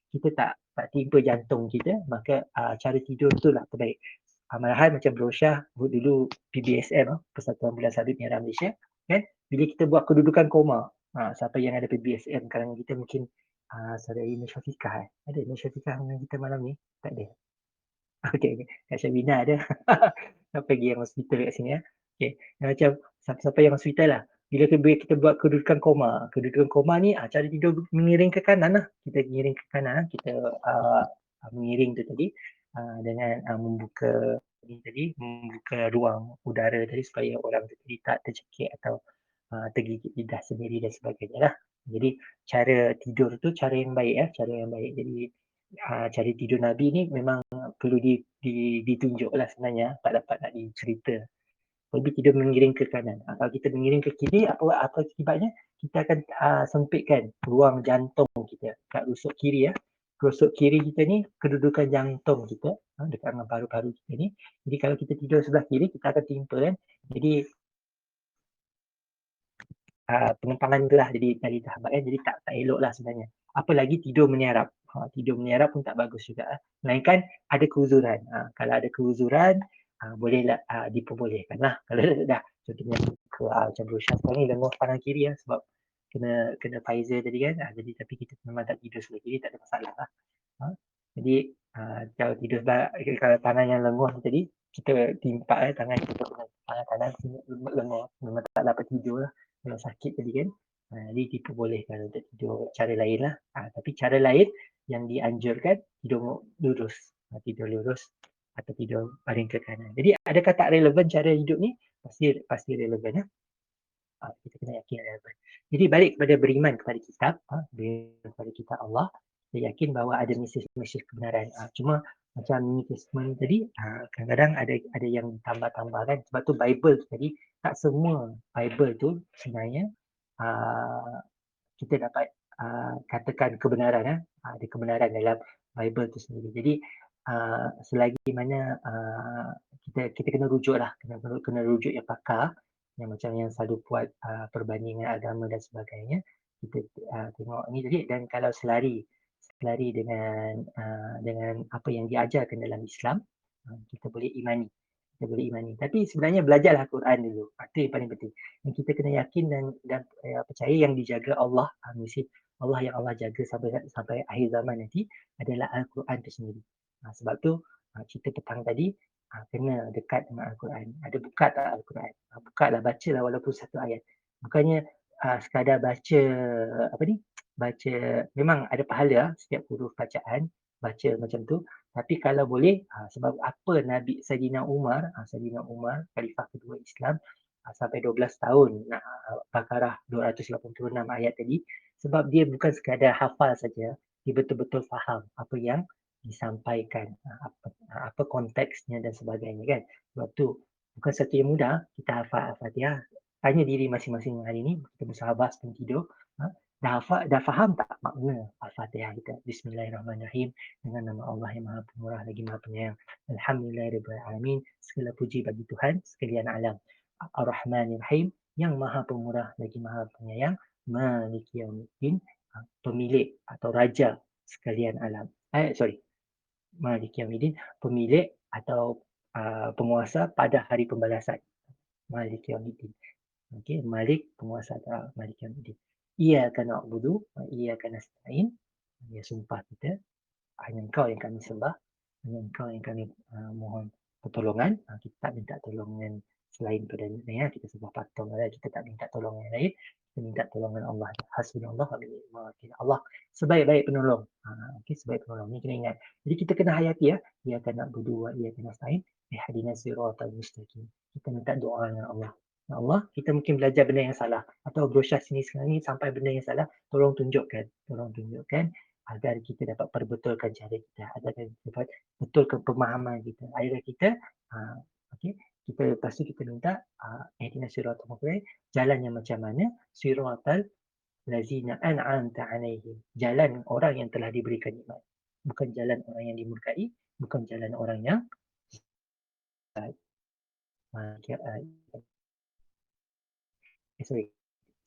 kita tak timpa jantung kita maka cara tidur tu lah terbaik. Malahan macam Rosyah dulu PBSM Persatuan Bulan Sabit Merah Malaysia kan bila kita buat kedudukan koma siapa yang ada PBSM kalangan kita mungkin saudara Nur Syafiqah ada Nur Syafiqah dengan kita malam ni tak ada. Okey, Kak Syabina ada. Siapa lagi yang hospital kat sini ya? Okey, macam siapa yang hospital lah. Bila kita buat kedudukan koma ni cara tidur mengiring ke kanan lah. Kita mengiring ke kanan, kita mengiring tu tadi dengan membuka ruang udara tadi supaya orang tu tadi tak tercekik atau tergigit lidah sendiri dan sebagainya lah. Jadi cara tidur tu cara yang baik cara yang baik. Jadi cara tidur Nabi ni memang perlu ditunjuk lah sebenarnya, tak dapat nak dicerita. Lebih tidur mengiring ke kanan. Kalau kita mengiring ke kiri, apa akibatnya? Kita akan sempitkan ruang jantung kita kat rusuk kiri Rusuk kiri kita ni kedudukan jantung kita dekat dengan paru-paru kita ni. Jadi kalau kita tidur sebelah kiri, kita akan timpa kan. Jadi penempangan tu lah jadi dari sahabat jadi tak elok lah sebenarnya. Apa lagi tidur menyerap. Tidur menyerap pun tak bagus juga. Melainkan ada keuzuran. Kalau ada keuzuran, bolehlah diperbolehkan lah. Kalau dah contohnya macam Rosyah sekarang ni lenguh tangan kiri sebab kena Pfizer tadi kan. Jadi tapi kita memang tak tidur sebelah kiri tak ada masalah lah. Jadi kalau tidur kalau tangan yang lenguh tadi kita timpak tangan kita dengan tangan kanan lenguh memang tak dapat tidur lah kalau sakit tadi kan. Jadi diperbolehkan untuk tidur cara lain lah. Tapi cara lain yang dianjurkan tidur lurus atau tidur baring ke kanan. Jadi adakah tak relevan cara hidup ni? Pasti relevan kita kena yakin relevan. Jadi balik kepada beriman kepada kitab, beriman kepada kitab Allah, kita yakin bahawa ada mesej-mesej kebenaran. Cuma macam New Testament tadi, kadang-kadang ada yang tambah-tambahkan. Sebab tu Bible tu tadi, tak semua Bible tu sebenarnya kita dapat katakan kebenaran. Ada kebenaran dalam Bible tu sendiri. Jadi selagi mana kita kena rujuk lah, kena rujuk yang pakar, yang macam yang selalu buat perbandingan agama dan sebagainya. Kita tengok ni tadi dan kalau selari dengan apa yang diajarkan dalam Islam, kita boleh imani. kita boleh imani. Tapi sebenarnya belajarlah Quran dulu. Itu yang paling penting. Dan kita kena yakin dan percaya yang dijaga Allah, mesti Allah yang Allah jaga sampai akhir zaman nanti adalah Al-Quran itu sendiri. Sebab tu kita petang tadi kena dekat dengan Al-Quran. Ada buka tak Al-Quran? Bukalah, bacalah walaupun satu ayat. Bukannya sekadar baca apa ni? Baca memang ada pahala setiap huruf bacaan, baca macam tu. Tapi kalau boleh, sebab apa Nabi Saidina Umar Khalifah kedua Islam, sampai 12 tahun nak Baqarah 286 ayat tadi, sebab dia bukan sekadar hafal saja, dia betul-betul faham apa yang disampaikan, apa konteksnya dan sebagainya kan. Sebab tu bukan satu yang mudah kita hafal Al-Fatihah. Tanya diri masing-masing hari ni, kita bersahabat sebelum tidur, dah faham tak makna Al-Fatihah kita? Bismillahirrahmanirrahim. Dengan nama Allah yang Maha Pemurah lagi Maha Penyayang. Alhamdulillahirrahmanirrahim. Segala puji bagi Tuhan sekalian alam. Ar-Rahmanirrahim. Yang Maha Pemurah lagi Maha Penyayang. Maliki Yaumiddin. Pemilik atau raja sekalian alam. Maliki Yaumiddin. Pemilik atau penguasa pada hari pembalasan. Maliki Yaumiddin. Okey, Malik penguasa Malik Yaumiddin. Iyyaka na'budu wa iyyaka nasta'in. Dia sumpah kita, hanya Engkau yang kami sembah, hanya Engkau yang kami mohon pertolongan. Kita tak minta tolongan selain pada kita sembah patung, kita tak minta tolongan yang lain, kita minta tolongan Allah. Hasbunallah wa ni'mal wakil. Allah sebaik-baik penolong. Okey, sebaik penolong. Ni kena ingat. Jadi kita kena hayati iyyaka na'budu wa iyyaka nasta'in. Ihdinas siratal mustaqim. Kita minta doa dengan Allah. Ya Allah, kita mungkin belajar benda yang salah atau berusaha sini sekarang ni sampai benda yang salah, tolong tunjukkan agar kita dapat perbetulkan cara kita, agar kita dapat betulkan pemahaman kita, agar kita okey, kita lepas tu kita minta ihdinas siratal mustaqim, jalan yang macam mana? Siratal lazina an'amta alaihim, jalan orang yang telah diberikan nikmat, bukan jalan orang yang dimurkai, bukan jalan orang yang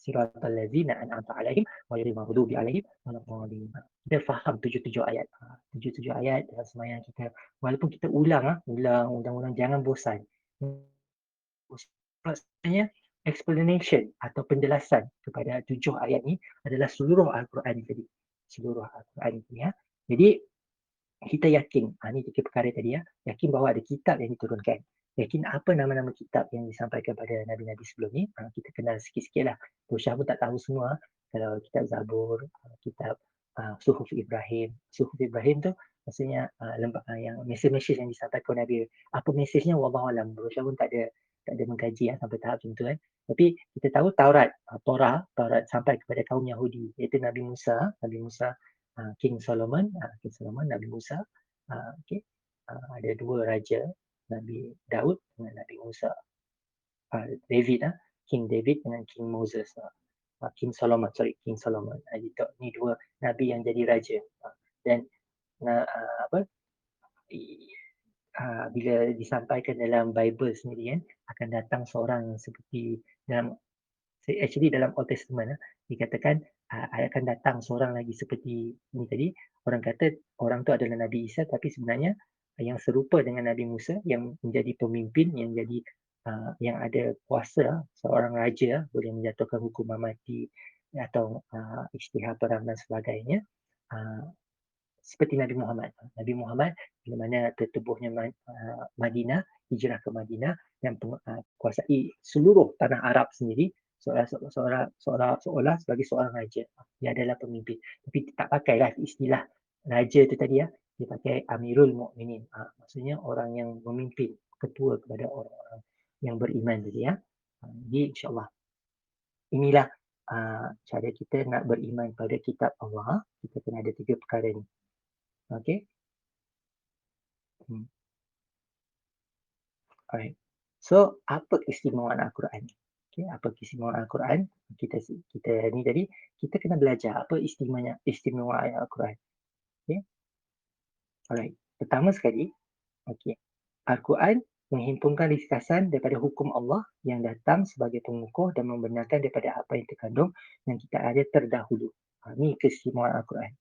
siratal ladzina an'amta alaihim ghairil maghdubi alaihim waladdallin. Kita faham 77 ayat. 77 ayat dalam sembahyang kita. Walaupun kita ulang, jangan bosan. Maksudnya explanation atau penjelasan kepada 7 ayat ni adalah seluruh Al-Quran tadi. Seluruh Al-Quran ni. Jadi kita yakin, ini 3 perkara tadi yakin bahawa ada kitab yang diturunkan. Yakin apa nama-nama kitab yang disampaikan pada Nabi-Nabi sebelum ni, kita kenal sikit-sikit lah. Syah pun tak tahu semua. Kalau kitab Zabur, kitab Suhuf Ibrahim. Suhuf Ibrahim tu maksudnya yang mesej-mesej yang disampaikan Nabi. Apa mesejnya, wallahualam. Syah pun tak ada mengkaji sampai tahap macam tu kan. Tapi kita tahu Taurat sampai kepada kaum Yahudi, iaitu Nabi Musa, King Solomon, Nabi Musa. Okay. Ada 2 raja, Nabi Daud dengan Nabi Musa. David, King David dengan King Moses. King Solomon. Ini 2 Nabi yang jadi raja. Dan bila disampaikan dalam Bible sendiri akan datang seorang yang seperti dalam Old Testament dikatakan akan datang seorang lagi seperti ini tadi. Orang kata orang tu adalah Nabi Isa, tapi sebenarnya yang serupa dengan Nabi Musa yang menjadi pemimpin, yang ada kuasa, seorang raja boleh menjatuhkan hukuman mati atau isytihar perang dan sebagainya. Seperti Nabi Muhammad. Nabi Muhammad bila mana tertubuhnya Madinah, hijrah ke Madinah dan kuasai seluruh tanah Arab sendiri, seolah sebagai seorang raja. Dia adalah pemimpin. Tapi tak pakailah istilah raja itu tadi dia pakai Amirul Mukminin. Maksudnya orang yang memimpin, ketua kepada orang-orang yang beriman tadi Jadi insya-Allah inilah cara kita nak beriman pada kitab Allah. Kita kena ada 3 perkara ni. Okay. Alright. So, apa keistimewaan Al-Quran? Okay, apa keistimewaan Al-Quran? Kita ni tadi, kita kena belajar apa istimewaan Al-Quran. Okay. Alright. Pertama sekali, okay, Al-Quran menghimpunkan ringkasan daripada hukum Allah yang datang sebagai pengukuh dan membenarkan daripada apa yang terkandung yang kita ada terdahulu. Ini keistimewaan Al-Quran.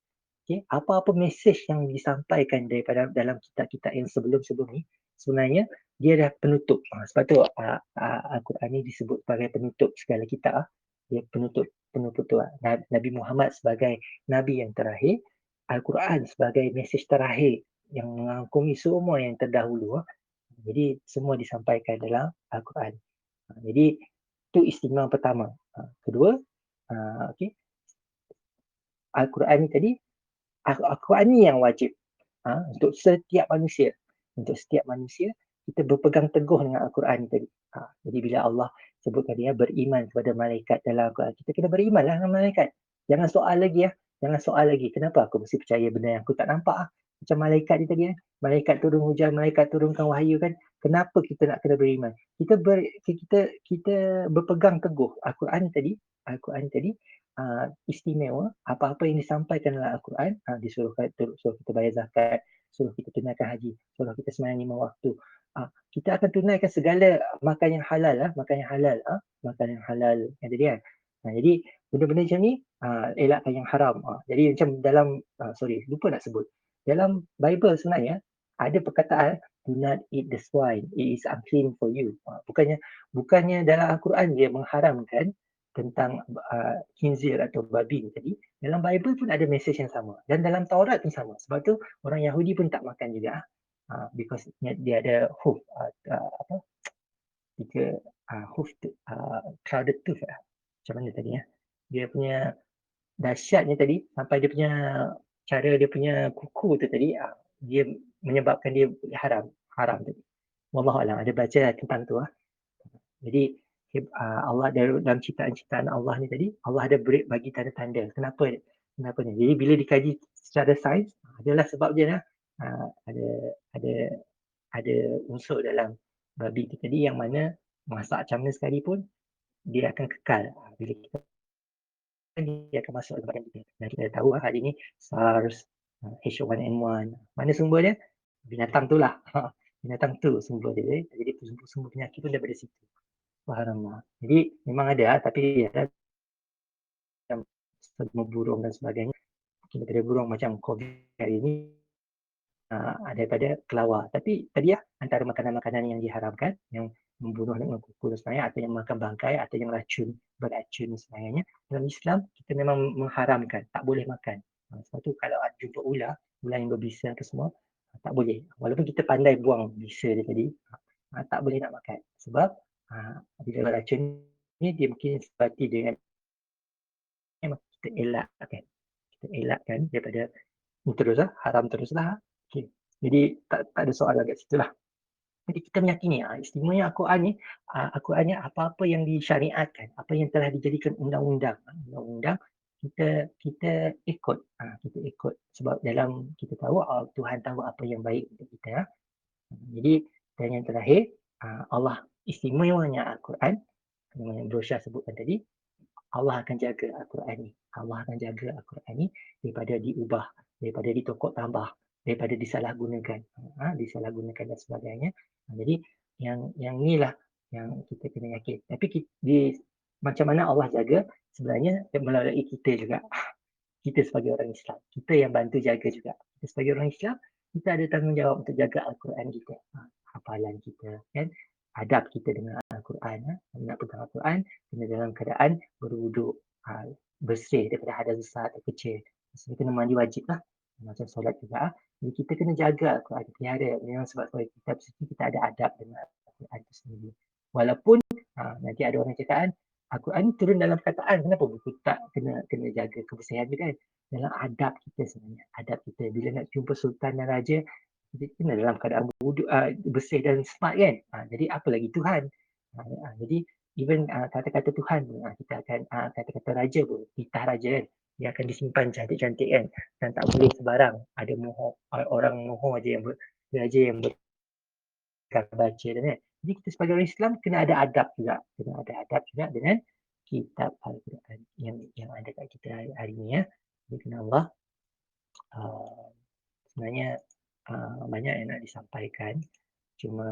Okay. Apa-apa mesej yang disampaikan daripada dalam kitab-kitab yang sebelum-sebelum ni, sebenarnya dia dah penutup. Sebab tu Al-Quran ni disebut sebagai penutup segala kitab. Dia penutup tu. Nabi Muhammad sebagai Nabi yang terakhir, Al-Quran sebagai mesej terakhir yang mengangkumi semua yang terdahulu. Jadi semua disampaikan dalam Al-Quran. Jadi itu istimewa pertama. Kedua, okay, Al-Quran ni tadi, Al-Quran ni yang wajib untuk setiap manusia. Untuk setiap manusia, kita berpegang teguh dengan Al-Quran tadi. Jadi bila Allah sebutkan dia beriman kepada malaikat dalam Al-Quran, kita kena beriman lah dengan malaikat. Jangan soal lagi Jangan soal lagi. Kenapa aku mesti percaya benda yang aku tak nampak Macam malaikat ni tadi Malaikat turun hujan, malaikat turunkan wahyu kan. Kenapa kita nak kena beriman? Kita berpegang teguh Al-Quran tadi. Al-Quran tadi istimewa. Apa-apa yang disampaikan dalam Al-Quran, disuruh kita bayar zakat, suruh kita tunaikan haji, suruh kita sembahyang 5 waktu. Kita akan tunaikan segala makan yang halal, makan yang halal yang tadi kan. Jadi benda-benda macam ni elakkan yang haram. Jadi macam dalam lupa nak sebut. Dalam Bible sebenarnya ada perkataan do not eat the swine, it is unclean for you. Bukannya dalam Al-Quran dia mengharamkan tentang khinzir atau babi tadi, dalam Bible pun ada mesej yang sama dan dalam Taurat pun sama. Sebab tu orang Yahudi pun tak makan juga because dia ada hoof hoof crowded tooth macam mana tadi dia punya dahsyatnya tadi sampai dia punya cara dia punya kuku tu tadi dia menyebabkan dia haram tadi. Wallahualam ada baca tentang tu Jadi Allah dalam ciptaan Allah ni tadi, Allah ada bagi tanda-tanda. Kenapa ni? Jadi bila dikaji secara sains, adalah sebab dia ada unsur dalam babi tu tadi yang mana masak macam mana sekalipun dia akan kekal. Bila kita dia akan masuk dalam badan kita. Dan kita tahu hari ni SARS, H1N1, mana sumber dia? Binatang tu lah. Binatang tu sumber dia. Jadi sumber penyakit pun daripada situ. Subhanallah. Jadi memang ada tapi macam semua burung dan sebagainya. Daripada burung macam COVID hari ini daripada kelawar. Tapi tadi antara makanan-makanan yang diharamkan yang membunuh dengan kuku dan sebagainya atau yang makan bangkai atau yang beracun dan sebagainya. Dalam Islam kita memang mengharamkan, tak boleh makan. Sebab tu kalau jumpa ular yang berbisa ke semua tak boleh. Walaupun kita pandai buang bisa dia tadi, tak boleh nak makan. Sebab bila beracun ni dia mungkin seperti dengan kita elakkan daripada haram teruslah. Okay. Jadi tak ada soalan kat situ lah. Jadi kita meyakini istimewanya Al-Quran ni, Al-Quran ni apa-apa yang disyariatkan, apa yang telah dijadikan undang-undang, kita ikut. Kita ikut sebab dalam kita tahu Tuhan tahu apa yang baik untuk kita. Jadi dan yang terakhir Allah istimewanya Al-Quran, yang Brosya sebutkan tadi, Allah akan jaga Al-Quran ni. Allah akan jaga Al-Quran ni daripada diubah, daripada ditokok tambah, daripada disalahgunakan dan sebagainya. Jadi yang inilah yang kita kena yakin. Tapi macam mana Allah jaga sebenarnya melalui kita juga. Kita sebagai orang Islam, kita yang bantu jaga juga. Kita sebagai orang Islam, kita ada tanggungjawab untuk jaga Al-Quran kita, hafalan kita, kan? Adab kita dengan Al-Quran. Nak pegang Al-Quran, kena dalam keadaan berwuduk, bersih daripada hadas besar atau kecil. Kita kena mandi wajib lah. Macam solat juga. Jadi kita kena jaga Al-Quran, pelihara. Memang sebab kitab suci kita ada adab dengan Al-Quran itu sendiri. Walaupun nanti ada orang cakap Al-Quran turun dalam perkataan, kenapa buku tak kena jaga kebersihan juga kan? Dalam adab kita sebenarnya. Adab kita. Bila nak jumpa sultan dan raja, kita kena dalam keadaan bersih dan smart kan? Jadi apa lagi Tuhan? Jadi even kata-kata Tuhan, kita akan kata-kata raja pun, titah raja kan? Dia akan disimpan cantik-cantik kan? Dan tak boleh sebarang. Ada orang mohon aja yang raja yang baca dan kan? Jadi kita sebagai orang Islam kena ada adab juga dengan kitab Al-Quran yang ada kat kita hari ni Jadi kena Allah sebenarnya banyak yang nak disampaikan. Cuma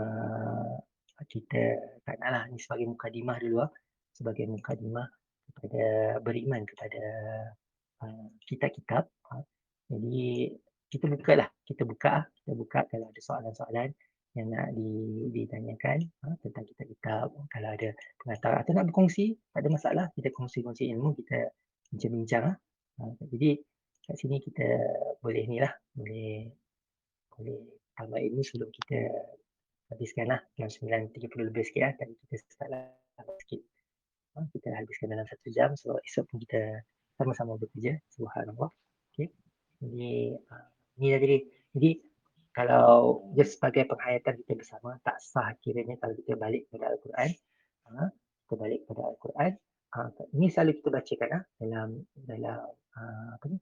kita tak naklah ni sebagai mukadimah dulu sebagai mukadimah kepada beriman kepada kitab-kitab. Jadi kita buka kalau ada soalan-soalan yang nak ditanyakan tentang kitab-kitab, kalau ada pengetahuan atau nak berkongsi, tak ada masalah, kita kongsi-kongsi ilmu, kita bincang-bincang. Jadi kat sini kita boleh ni lah, boleh tambah ilmu sebelum kita habiskan lah jam 9.30 lebih sikit lah. Tadi kita start lambat sikit. Kita habiskan dalam 1 jam. So esok pun kita sama-sama bekerja. Subhanallah. Okay. Jadi ni lah jadi kalau just sebagai penghayatan kita bersama, tak sah kiranya kalau kita balik kepada Al-Quran. Kita balik kepada Al-Quran. Ini selalu kita bacakan dalam apa ni?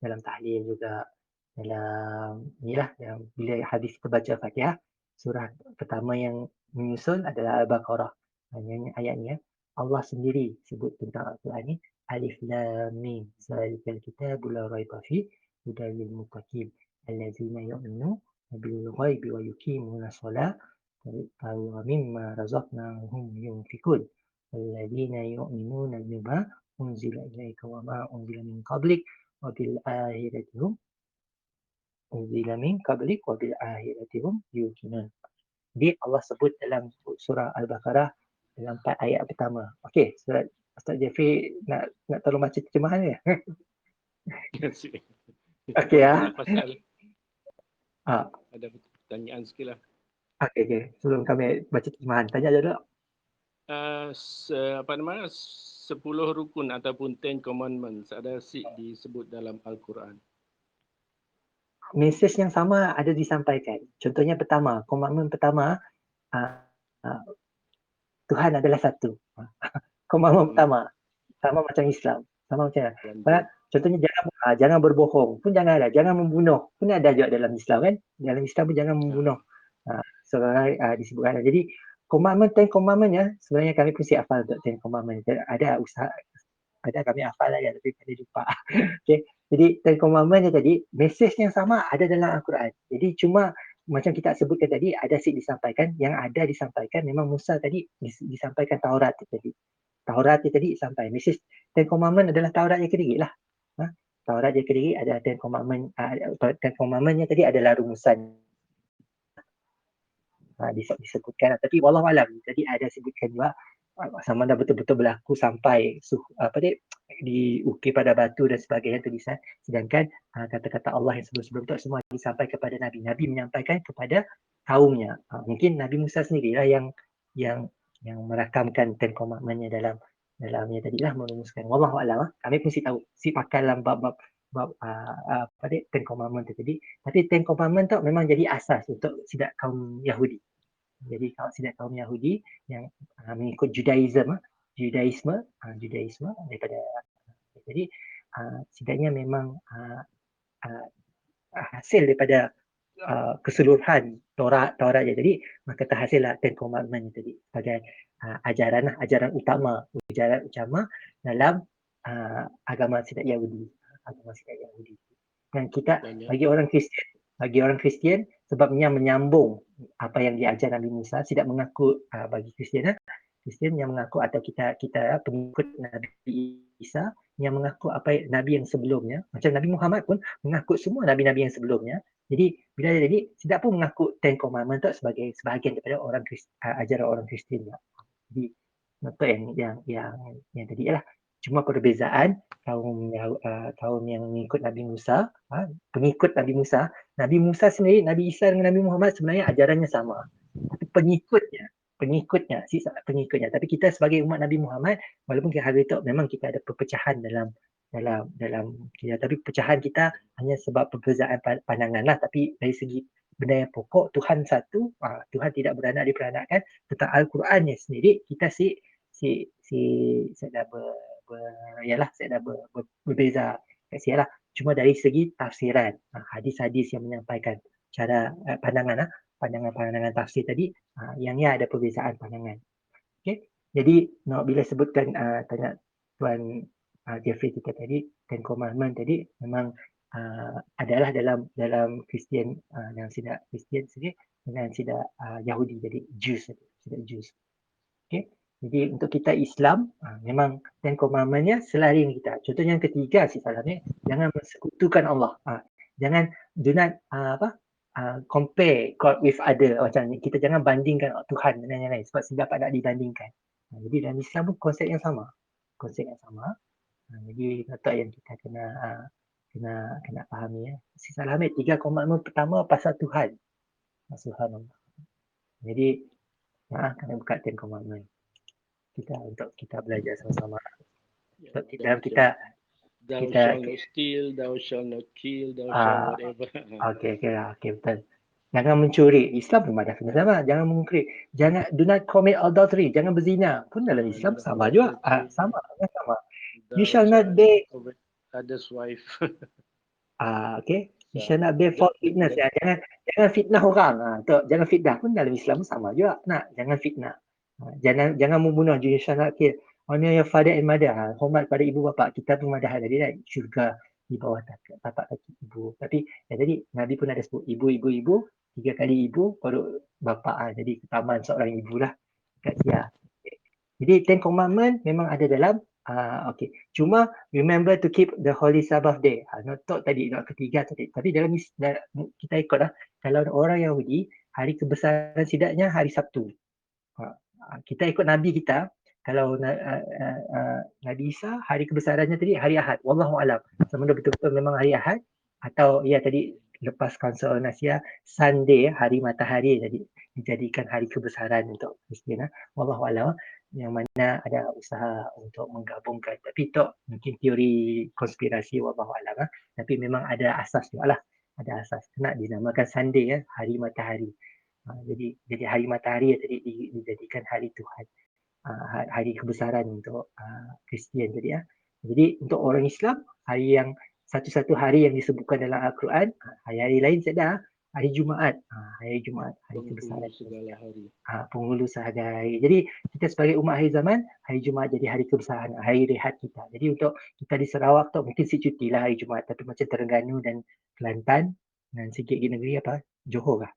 Dalam tahlil juga, dalam inilah yang bila hadis kita baca Fatihah, surah pertama yang menyusul adalah Al-Baqarah. Hanya ayat ni Allah sendiri sebut tentang Al-Quran ni, Alif Lam Mim zalikal kitabul la raiba fi hudal lil muttaqin allazina yu'minuna bil ghaibi wa yuqimuna shalah wa mimma razaqnahum yunfikun allazina yu'minuna bima unzila ilaika wa ma unzila min qablik wa bil akhirati hum unzila min qablik wa bil akhirati hum yuqinun. Jadi Allah sebut dalam surah Al-Baqarah dalam 4 ayat pertama. Okey, surat Ustaz Jeffrey nak tolong baca terjemahan dia? Okey Boleh ya. lah pasal Ah, ada pertanyaan sikit lah. okey. Sebelum kami baca terjemahan, tanya je dulu. Apa nama 10 rukun ataupun 10 commandments ada disebut dalam Al-Quran. Mesej yang sama ada disampaikan. Contohnya pertama, komitmen pertama, Tuhan adalah satu. Komitmen pertama, sama macam Islam. Sama macam contohnya jangan berbohong pun janganlah, jangan membunuh pun ada juga dalam Islam kan. Dalam Islam pun jangan membunuh. Seorang disebutkan. Jadi commandment 10 commandment sebenarnya kami pun siap hafal untuk 10 commandment. Ada usaha, ada kami hafal lah tapi kami lupa. Okay. Jadi 10 commandment tadi, mesej yang sama ada dalam Al-Quran. Jadi cuma macam kita sebutkan tadi, ada disampaikan, yang ada disampaikan memang Musa tadi disampaikan Taurat tadi. Taurat tadi sampai. Mesej 10 commandment adalah Taurat yang kediri lah. Taurat yang kediri ada 10 commandment. 10 commandment tadi adalah rumusan. Disebutkan. Tapi wallahualam tadi ada sebutkan juga sama ada betul-betul berlaku sampai diukir pada batu dan sebagainya tulisan. Sedangkan kata-kata Allah yang sebelum-sebelum itu semua disampaikan kepada Nabi. Nabi menyampaikan kepada kaumnya. Mungkin Nabi Musa sendirilah yang merakamkan 10 commandment-nya dalamnya tadilah merumuskan. Wallahualam. Kami pun tahu pakai dalam bab 10 commandment tadi. Tapi 10 commandment tu memang jadi asas untuk sidak kaum Yahudi. Jadi kalau sidak kaum Yahudi yang mengikut Judaisme daripada jadi setidaknya memang hasil daripada keseluruhan Taurat je. Jadi maka terhasillah 10 commandment tadi sebagai ajaran utama dalam agama sidak Yahudi. Dan kita bagi orang Kristian sebabnya menyambung apa yang diajar Nabi Musa, tidak mengaku bagi Kristian yang mengaku atau kita pengikut Nabi Isa yang mengaku apa Nabi yang sebelumnya, macam Nabi Muhammad pun mengaku semua Nabi-Nabi yang sebelumnya. Jadi bila tidak pun mengaku 10 commandment tu sebagai sebahagian daripada ajaran orang Kristian. Jadi contoh yang tadi lah. Cuma perbezaan kaum yang mengikut Nabi Musa, pengikut Nabi Musa sendiri, Nabi Isa dengan Nabi Muhammad sebenarnya ajarannya sama. Tapi pengikutnya. Tapi kita sebagai umat Nabi Muhammad, walaupun hari itu memang kita ada perpecahan dalam kita, tapi pecahan kita hanya sebab perbezaan pandangan lah. Tapi dari segi benda yang pokok, Tuhan satu, Tuhan tidak beranak diperanakkan. Tentang Al-Qurannya sendiri, kita saya dah berbeza kat sini lah. Cuma dari segi tafsiran, hadis-hadis yang menyampaikan cara pandangan tafsir tadi, yang ada perbezaan pandangan. Okay? Jadi bila sebutkan tanya Tuan Jeffrey kita tadi, 10 commandment tadi memang adalah dalam Kristian yang tidak Kristian sendiri dengan tidak Yahudi, jadi Jews. Okay? Jadi untuk kita Islam memang 10 commandment-nya selari dengan kita. Contoh yang ketiga jangan mensekutukan Allah. Jangan do not compare God with other, macam ni. Kita jangan bandingkan Tuhan dengan yang lain sebab dapat tak dibandingkan. Jadi dalam Islam pun konsep yang sama. Konsep yang sama. Jadi letak yang kita kena fahami ya. Si Salamet 3 komitmen pertama pasal Tuhan. Subhanallah. Jadi kena buka 10 komitmen. Untuk kita belajar sama-sama. Untuk dalam kita Thou shall not steal, thou shall not kill, thou shall whatever. Okey betul. Jangan mencuri. Islam pun ada sama. Jangan mencuri. Do not commit adultery. Jangan berzina. Pun dalam Islam sama juga. Sama. You shall not be others' wife. Okay. You shall not bear false witness. Jangan fitnah orang. Jangan fitnah pun dalam Islam sama juga. Jangan fitnah. Jangan membunuh. You shall not kill. Honor your father and mother. Hormat pada ibu bapa. Kita pun madah tadi kan. Syurga di bawah tapak kaki ibu. Tapi jadi Nabi pun ada sebut ibu. 3 kali ibu baru bapa. Jadi ketaman seorang ibu lah. Kat dia. Jadi 10 Commandment memang ada dalam okay. Cuma remember to keep the Holy Sabbath day. Not tadi, not ketiga tadi. Tapi dalam kita ikutlah. Kalau orang Yahudi, hari kebesaran sidaknya hari Sabtu. Kita ikut Nabi kita. Kalau Nabi Isa, hari kebesarannya tadi hari Ahad. Wallahualam. Sama ada betul-betul memang hari Ahad. Atau ya tadi lepas Council of Nicaea, Sunday, hari matahari jadi dijadikan hari kebesaran untuk Kristian. Wallahualam. Yang mana ada usaha untuk menggabungkan. Tapi itu mungkin teori konspirasi wallahualam. Tapi memang ada asas juga lah. Ada asas. Kena dinamakan Sunday, hari matahari. Jadi hari matahari tadi dijadikan hari Tuhan. Hari kebesaran untuk Kristian tadi. Jadi untuk orang Islam, hari yang satu-satu hari yang disebutkan dalam Al-Quran, hari-hari lain saya hari Jumaat. Hari Jumaat, hari kebesaran. Penghulu segala hari. Jadi kita sebagai umat akhir zaman, hari Jumaat jadi hari kebesaran, hari rehat kita. Jadi untuk kita di Sarawak tu mungkin si cuti lah hari Jumaat. Tapi macam Terengganu dan Kelantan dan sikit di negeri apa? Johor lah.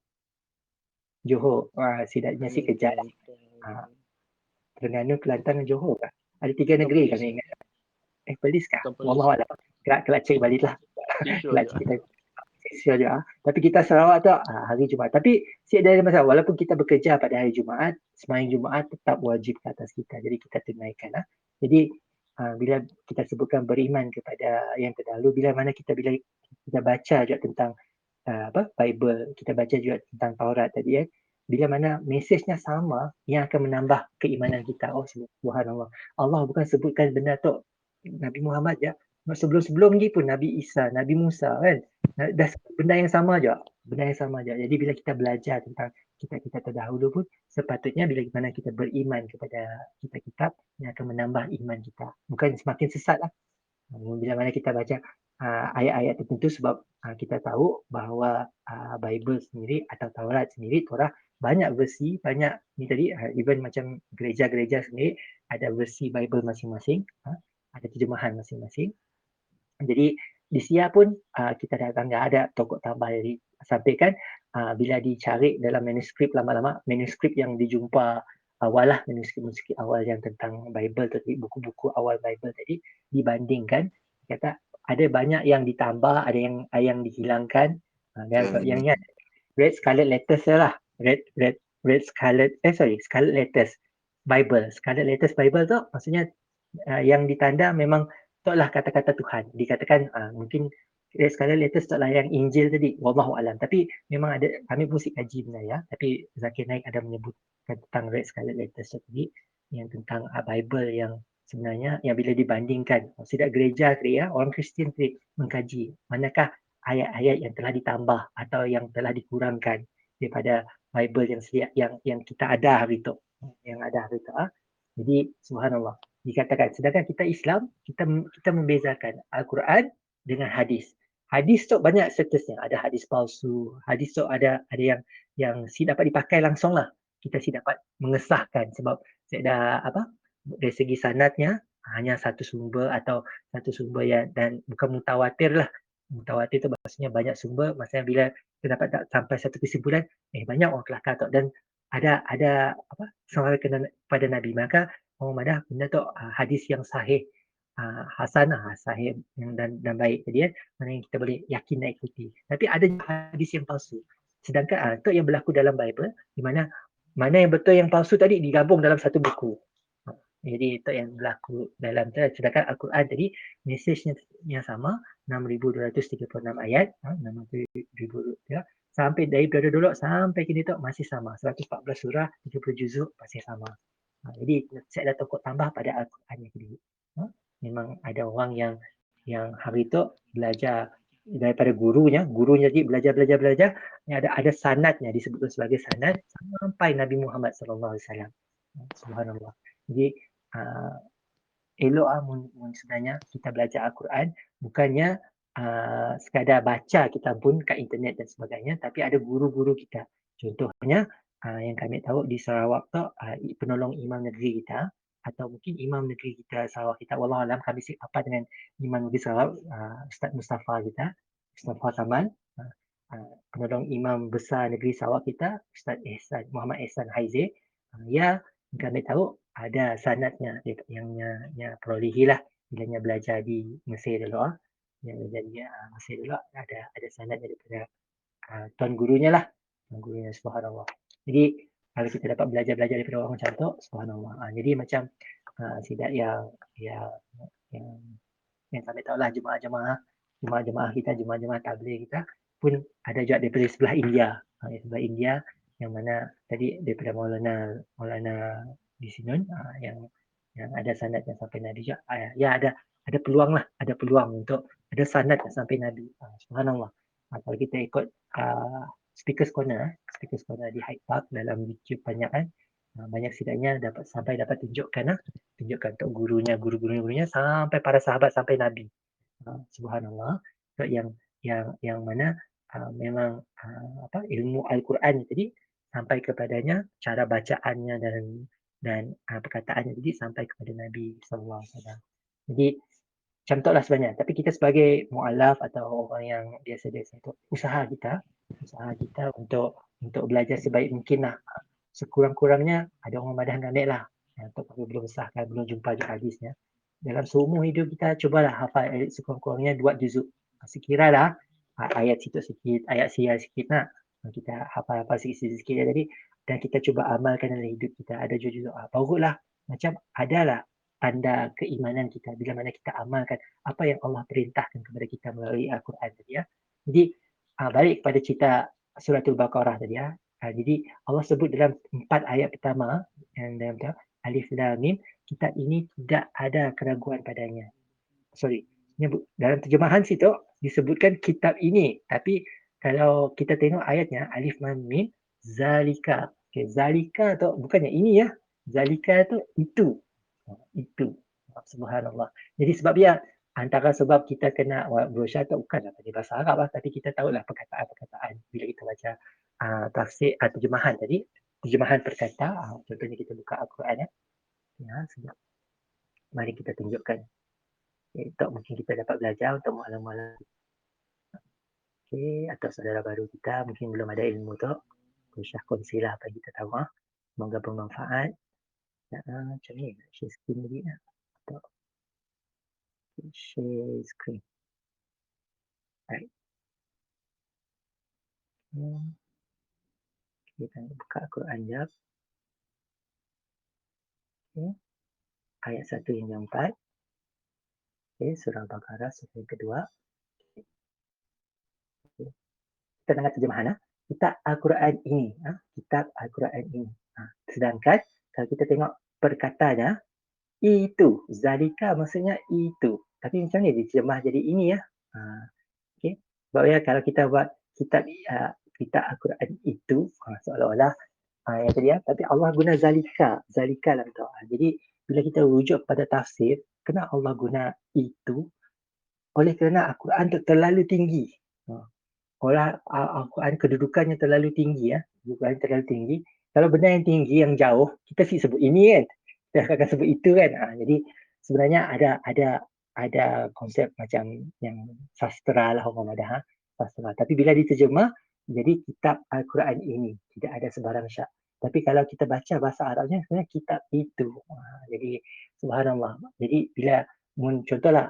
Johor, sidaknya si kerja lah. Terengganu, Kelantan dan Johor lah. Ada 3 negeri kan ingat. Perlis kah? Wallahualam. Kelak cek balik lah. Kelak cek kita. Tapi kita Sarawak tu hari Jumaat. Tapi ada masalah. Walaupun kita bekerja pada hari Jumaat, sembahyang Jumaat tetap wajib ke atas kita. Jadi kita tunaikan lah. Jadi bila kita sebutkan beriman kepada yang terdahulu, bila kita baca juga tentang Bible, kita baca juga tentang Taurat tadi bila mana mesejnya sama yang akan menambah keimanan kita. Oh subhanallah. Allah bukan sebutkan benda tu Nabi Muhammad je. Sebelum-sebelum ni pun Nabi Isa, Nabi Musa kan. Dah benda yang sama je. Jadi bila kita belajar tentang kita terdahulu pun sepatutnya bila mana kita beriman kepada kitab-kitab yang akan menambah iman kita. Bukan semakin sesat lah. Bila mana kita baca ayat-ayat tertentu sebab kita tahu bahawa Bible sendiri atau Taurat sendiri, Torah banyak versi, banyak ni tadi even macam gereja-gereja sendiri ada versi Bible masing-masing, ada terjemahan masing-masing. Jadi di Sia pun kita dah ada tokok tambah dari sampaikan bila dicari dalam manuskrip lama-lama, manuskrip yang dijumpa awal lah, manuskrip awal yang tentang Bible tadi, buku-buku awal Bible tadi dibandingkan, kata ada banyak yang ditambah, ada yang dihilangkan. Dan yang ni red scarlet letters lah, red scarlet letters Bible. Scarlet letters Bible tu maksudnya yang ditanda memang taklah kata-kata Tuhan. Dikatakan mungkin red scarlet letters taklah yang Injil tadi. Wallahualam. Tapi memang ada, kami pun kaji benar ya. Tapi Zakir Naik ada menyebutkan tentang red scarlet letters tadi yang tentang Bible yang sebenarnya yang bila dibandingkan tidak gereja orang Kristian mengkaji manakah ayat-ayat yang telah ditambah atau yang telah dikurangkan daripada Bible yang kita ada hari itu. Jadi subhanallah dikatakan, sedangkan kita Islam, kita membezakan Al-Quran dengan hadis. Hadis tu banyak statusnya, ada hadis palsu, hadis tu ada yang dapat dipakai langsung lah. Kita dapat mengesahkan sebab dari segi sanadnya hanya satu sumber atau satu sumber yang dan bukan mutawatir lah. Mutawatir tu maksudnya banyak sumber, maksudnya bila kita dapat sampai satu kesimpulan, banyak orang kelakar tu dan ada sampai kepada Nabi, maka orang madah benda tu hadis yang sahih, hasan sahih dan baik tadi mana yang kita boleh yakin dan ikuti. Tapi ada hadis yang palsu. Sedangkan itu yang berlaku dalam Bible, di mana mana yang betul yang palsu tadi digabung dalam satu buku. Jadi itu yang berlaku dalam tu. Sedangkan Al-Quran tadi mesejnya yang sama, 6,236 ayat, 6,000 ya, sampai daripada dulu sampai kini tu masih sama, 114 surah, 30 juzuk masih sama. Jadi saya ada tokoh tambah pada Al-Quran yang kedua. Memang ada orang yang hari tu belajar daripada gurunya jadi belajar, ada sanadnya, disebutkan sebagai sanad sampai Nabi Muhammad sallallahu alaihi wasallam. Subhanallah. Jadi elok sebenarnya kita belajar Al-Quran, bukannya sekadar baca kita pun kat internet dan sebagainya, tapi ada guru-guru kita. Contohnya yang kami tahu di Sarawak tu, penolong imam negeri kita, atau mungkin imam negeri kita Sarawak kita, wallahualam kami apa dengan imam negeri Sarawak, Ustaz Mustafa kita, Mustafa Kamal, penolong imam besar negeri Sarawak kita, Ustaz Muhammad Ehsan Haize. Ya, kami tahu ada sanadnya yang perolehi lah bila belajar di Mesir dulu. Yang belajar di Mesir dulu ada sanad daripada tuan gurunya lah. Tuan gurunya, subhanallah. Jadi kalau kita dapat belajar daripada orang macam tu, subhanallah. Jadi macam sidak yang yang kami tahu lah jemaah kita, jemaah tabligh kita pun ada juga daripada sebelah India. Sebelah India yang mana tadi daripada Maulana di sini yang ada sanad yang sampai Nabi juga. Ya ada peluang untuk ada sanad yang sampai Nabi. Subhanallah. Kalau kita ikut Speakers Corner di Hyde Park dalam YouTube banyak kan. Banyak sidaknya dapat tunjukkan untuk guru-gurunya sampai para sahabat sampai Nabi. Subhanallah. So, yang mana memang ilmu Al-Quran tadi sampai kepadanya, cara bacaannya dan perkataannya tadi sampai kepada Nabi sallallahu alaihi wasallam. Jadi macam tu lah sebenarnya. Tapi kita sebagai mu'alaf atau orang yang biasa-biasa itu, usaha kita untuk belajar sebaik mungkin lah. Sekurang-kurangnya ada orang madah ambil lah. Untuk belum sahkan, belum jumpa hadisnya. Dalam seumur hidup kita, cubalah hafal sekurang-kurangnya 2 juzuk. Sekiralah ayat situ sikit, ayat sial sikit nak. Kita hafal-hafal sikit-sikit tadi. Dan kita cuba amalkan dalam hidup kita. Ada juzuk. Barulah macam adalah tanda keimanan kita bila mana kita amalkan apa yang Allah perintahkan kepada kita melalui Al-Quran tadi ya. Jadi balik kepada cerita suratul Baqarah tadi ya. Jadi Allah sebut dalam 4 ayat pertama yang dalam Alif Lam Mim, kitab ini tidak ada keraguan padanya. Dalam terjemahan situ disebutkan kitab ini, tapi kalau kita tengok ayatnya Alif Lam Mim zalika. Zalika tu bukannya ini ya. Zalika tu itu. Subhanallah. Jadi sebab dia antara sebab kita kena berusaha tu bukanlah pada bahasa Arab lah, tapi kita tahulah perkataan-perkataan bila kita baca tafsir terjemahan tadi, terjemahan perkata, contohnya kita buka Al-Quran ya. Sebab mari kita tunjukkan. Untuk mungkin kita dapat belajar untuk mu'alam-mu'alam. Atau saudara baru kita mungkin belum ada ilmu tu, Syah kongsilah bagi kita tahu. Semoga bermanfaat. Macam ni, share screen lagi lah. Atau share screen. Baik. Kita buka Al-Quran jap. Ayat 1 hingga 4. Surah Al-Baqarah, surah yang kedua. Kita dengar terjemahan. Kitab Al-Quran ini. Kitab Al-Quran ini. Sedangkan kalau kita tengok perkataannya, itu. Zalika maksudnya itu. Tapi macam ni diterjemah jadi ini ya. Okay. Sebab ya kalau kita buat kitab Al-Quran itu, seolah-olah yang tadi ya, tapi Allah guna zalika dalam tu. Jadi bila kita rujuk pada tafsir, kenapa Allah guna itu? Oleh kerana Al-Quran tu terlalu tinggi. Oleh Al-Quran kedudukannya terlalu tinggi ya. Al-Quran terlalu tinggi. Kalau benda yang tinggi, yang jauh, kita sebut ini kan. Kita akan sebut itu kan. Jadi sebenarnya ada konsep macam yang sastra lah orang ada. Sastra. Tapi bila diterjemah, jadi kitab Al-Quran ini. Tidak ada sebarang syak. Tapi kalau kita baca bahasa Arabnya, sebenarnya kitab itu. Jadi subhanallah. Jadi bila contohlah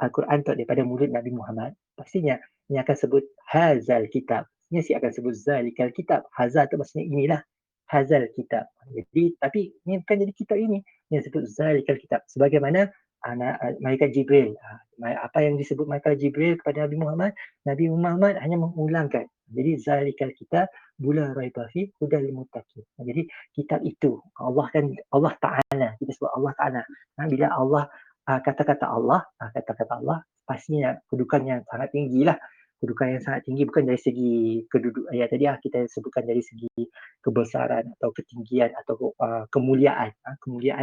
Al-Quran tu daripada mulut Nabi Muhammad, pastinya ini akan sebut hazal kitab. Nasi akan sebut zalikal kitab. Hadza tu maksudnya inilah. Hadzal kitab. Jadi, tapi ni bukan jadi kitab ini. Yang disebut zalikal kitab. Sebagaimana malaikat Jibril. Apa yang disebut malaikat Jibril kepada Nabi Muhammad hanya mengulangkan. Jadi zalikal kitab bula raiba fi hudal lil muttaqin. Jadi kitab itu Allah Taala, kita sebut Allah Taala. Bila Allah kata-kata Allah pastinya kedudukan yang sangat tinggilah. Kedudukan yang sangat tinggi bukan dari segi kedudukan ya tadi kita sebutkan dari segi kebesaran atau ketinggian atau kemuliaan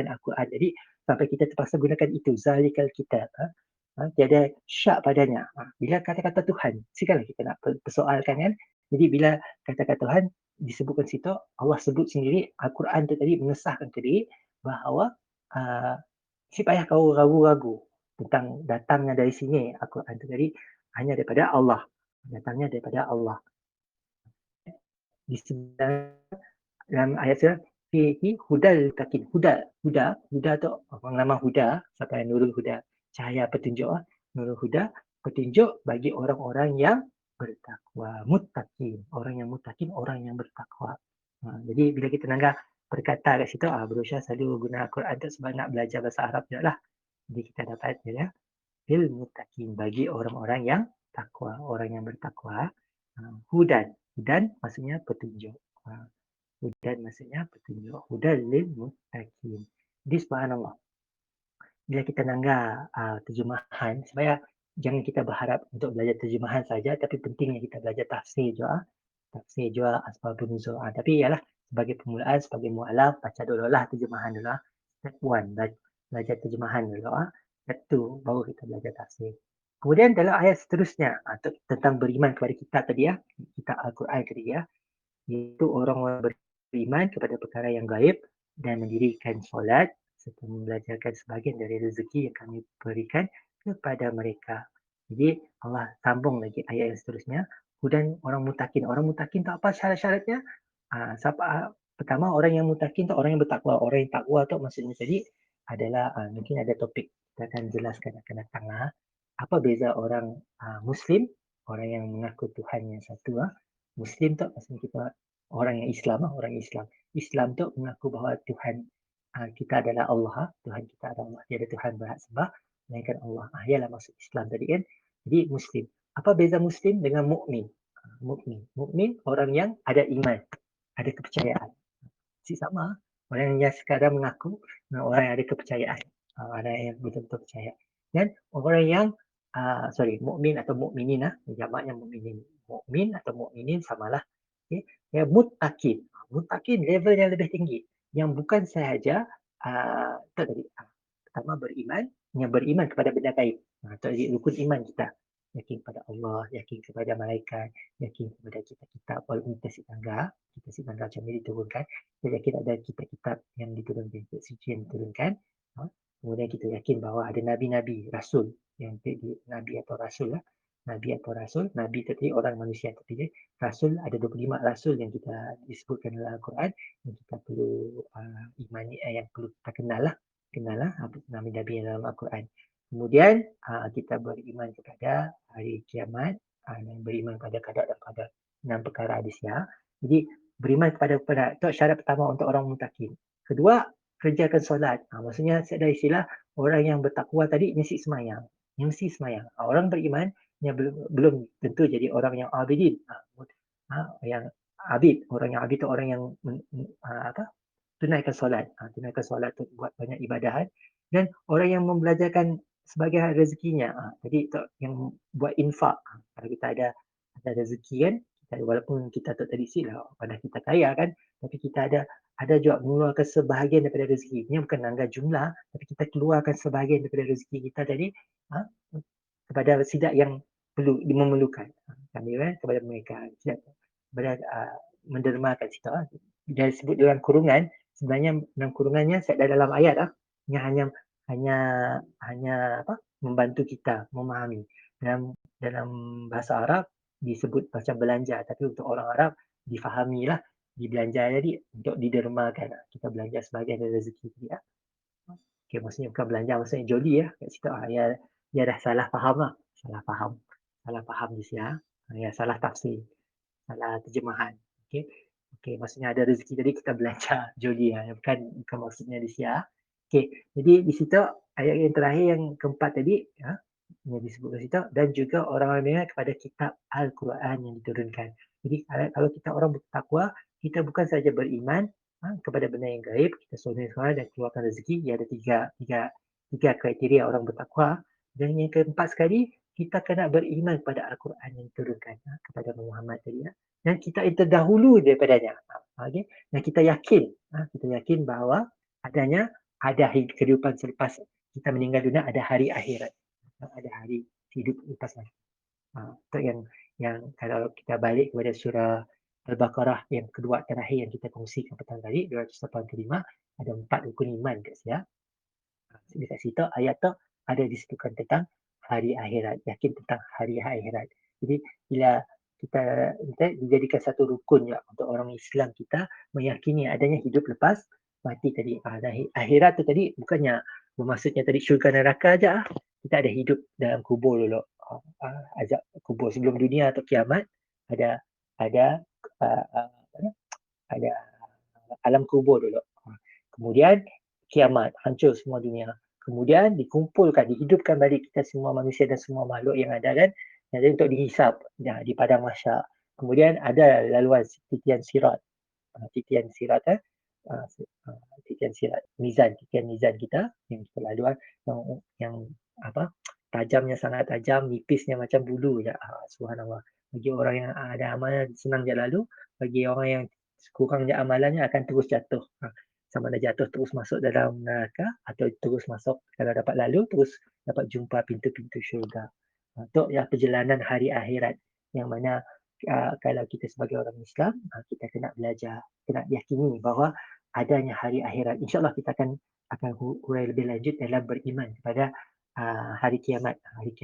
Al-Quran. Jadi sampai kita terpaksa gunakan itu zalikal kitab. Tiada syak padanya. Bila kata-kata Tuhan, sekarang kita nak persoalkan kan. Jadi bila kata-kata Tuhan disebutkan situ, Allah sebut sendiri, Al-Quran tu tadi mengesahkan tadi bahawa si payah kau ragu-ragu tentang datangnya dari sini Al-Quran tu tadi hanya daripada Allah. Datangnya daripada Allah. Disebutkan dalam ayat surah fihi hudal takin. Huda tu orang nama Huda, siapa yang Nurul Huda, cahaya petunjuk. Nurul Huda, petunjuk bagi orang-orang yang bertakwa. Muttaqin, orang yang muttaqin, orang yang bertakwa. Jadi bila kita nanggah berkata kat situ, berusaha selalu guna Al-Quran tu sebab nak belajar bahasa Arab juga lah. Jadi kita dapat ya, lil muttaqin, bagi orang-orang yang takwa, orang yang bertakwa. Hudan maksudnya petunjuk. Hudan maksudnya petunjuk. Hudan lil muttaqin. Jadi subhanallah. Bila kita nanggah terjemahan, supaya jangan kita berharap untuk belajar terjemahan saja, tapi pentingnya kita belajar tafsir juga. Tafsir juga asbabun nuzul. Tapi ialah sebagai permulaan, sebagai mu'alaf, baca dululah terjemahan dulu. Step 1, belajar terjemahan dulu. Step 2, baru kita belajar tafsir. Kemudian dalam ayat seterusnya, tentang beriman kepada kitab tadi kitab Al-Quran tadi iaitu orang-orang beriman kepada perkara yang gaib dan mendirikan solat serta membelajarkan sebahagian dari rezeki yang kami berikan kepada mereka. Jadi Allah sambung lagi ayat yang seterusnya. Hudan orang mutakin. Orang mutakin tu apa syarat-syaratnya? Pertama orang yang mutakin tu orang yang bertakwa. Orang yang takwa tu maksudnya tadi adalah mungkin ada topik kita akan jelaskan akan datang lah. Apa beza orang Muslim, orang yang mengaku Tuhan yang satu. Muslim tu maksudnya kita orang yang Islam orang Islam. Islam tu mengaku bahawa Tuhan kita adalah Allah, Tuhan kita adalah Allah. Tiada Tuhan berhak sembah melainkan Allah. Ialah maksud Islam tadi kan. Jadi Muslim. Apa beza Muslim dengan mukmin? Mukmin orang yang ada iman, ada kepercayaan. Sama. Orang yang sekadar mengaku dengan orang yang ada kepercayaan. Orang yang betul-betul percaya. Dan orang yang mukmin atau mukminin jamaknya mukminin. Mukmin atau mukminin samalah. Okay. Ya, muttaqin. Muttaqin level yang lebih tinggi. Yang bukan sahaja pertama beriman, yang beriman kepada benda gaib. Itu rukun iman kita. Yakin kepada Allah, yakin kepada malaikat, yakin kepada kitab-kitab walaupun kita tangga macam ni diturunkan. Kita yakin ada kitab-kitab yang diturunkan, kitab suci yang diturunkan. Kemudian kita yakin bahawa ada nabi-nabi, rasul yang nabi atau rasul lah. Nabi tadi orang manusia terpilih. Rasul ada 25 rasul yang kita disebutkan dalam Al-Quran yang kita perlu imani, yang perlu kita kenal lah nabi-nabi dalam Al-Quran. Kemudian kita beriman kepada hari kiamat dan beriman kepada qada dan qadar. 6 perkara hadis ya. Jadi beriman kepada itu syarat pertama untuk orang muttaqin. Kedua, kerjakan solat. Maksudnya ada istilah orang yang bertakwa tadi mesti semayang. Orang beriman yang belum tentu jadi orang yang abidin. Yang abid, orang yang abid itu orang yang tunaikan solat. Tunaikan solat tu buat banyak ibadahan. Dan orang yang membelajarkan sebagai rezekinya. Jadi yang buat infak. Kalau kita ada rezeki kan, walaupun kita tak tradisi lah, pada kita kaya kan, tapi kita ada juga mengeluarkan sebahagian daripada rezeki. Ini bukan angka jumlah, tapi kita keluarkan sebahagian daripada rezeki kita tadi kepada sidak yang memerlukan. Kami kepada mereka. Kepada mendermakan situ. Dia sebut dalam kurungan, sebenarnya dalam kurungannya dalam ayat yang hanya membantu kita memahami. Dalam bahasa Arab disebut macam belanja, tapi untuk orang Arab difahamilah dibelanja jadi untuk didermakan. Kita belanja sebagai rezeki dia. Okay, maksudnya bukan belanja, maksudnya joli kat situ. Dia dah salah faham Salah faham di sini. Ya, salah tafsir. salah terjemahan. Okey. Okey, maksudnya ada rezeki tadi kita belajar jodi, bukan maksudnya disia. Okey, jadi di situ ayat yang terakhir yang keempat tadi, yang disebutkan situ dan juga orang-orang beriman kepada kitab Al-Quran yang diturunkan. Jadi kalau kita orang bertakwa, kita bukan saja beriman kepada benda yang gaib, kita solat dan keluarkan rezeki. Dia ada tiga kriteria orang bertakwa. Dan yang keempat sekali, kita kena beriman kepada Al-Quran yang diturunkan kepada Muhammad tadi. Dan kita terdahulu daripadanya. Okay? Dan kita yakin bahawa ada kehidupan selepas kita meninggal dunia, ada hari akhirat. Ada hari hidup lepas ni. Itu yang kalau kita balik kepada surah Al-Baqarah yang kedua terakhir yang kita kongsikan petang tadi, 285, ada 4 rukun iman kat situ. Dekat situ ayat tu ada disebutkan tentang hari akhirat, yakin tentang hari akhirat. Jadi bila kita dijadikan satu rukun untuk orang Islam kita meyakini adanya hidup lepas mati tadi. Akhirat tu tadi bukannya bermaksudnya tadi syurga neraka aja. Kita ada hidup dalam kubur dulu. Azab kubur sebelum dunia atau kiamat ada ada ada alam kubur dulu. Kemudian kiamat, hancur semua dunia. Kemudian dikumpulkan, dihidupkan balik kita semua manusia dan semua makhluk yang ada kan. Jadi untuk dihisap di padang mahsyar. Kemudian ada laluan titian sirat. Titian sirat titian sirat titian mizan kita yang kita laluan yang apa tajamnya sangat tajam, nipisnya macam bulu je. Subhanallah. Bagi orang yang ada amalan senang je lalu, bagi orang yang kurang je amalannya akan terus jatuh. Sama ada jatuh terus masuk dalam neraka atau terus masuk kalau dapat lalu terus dapat jumpa pintu-pintu syurga. Untuk perjalanan hari akhirat yang mana kalau kita sebagai orang Islam kita kena belajar, kena yakini bahawa adanya hari akhirat. InsyaAllah kita akan hurai lebih lanjut dalam beriman kepada hari kiamat, hari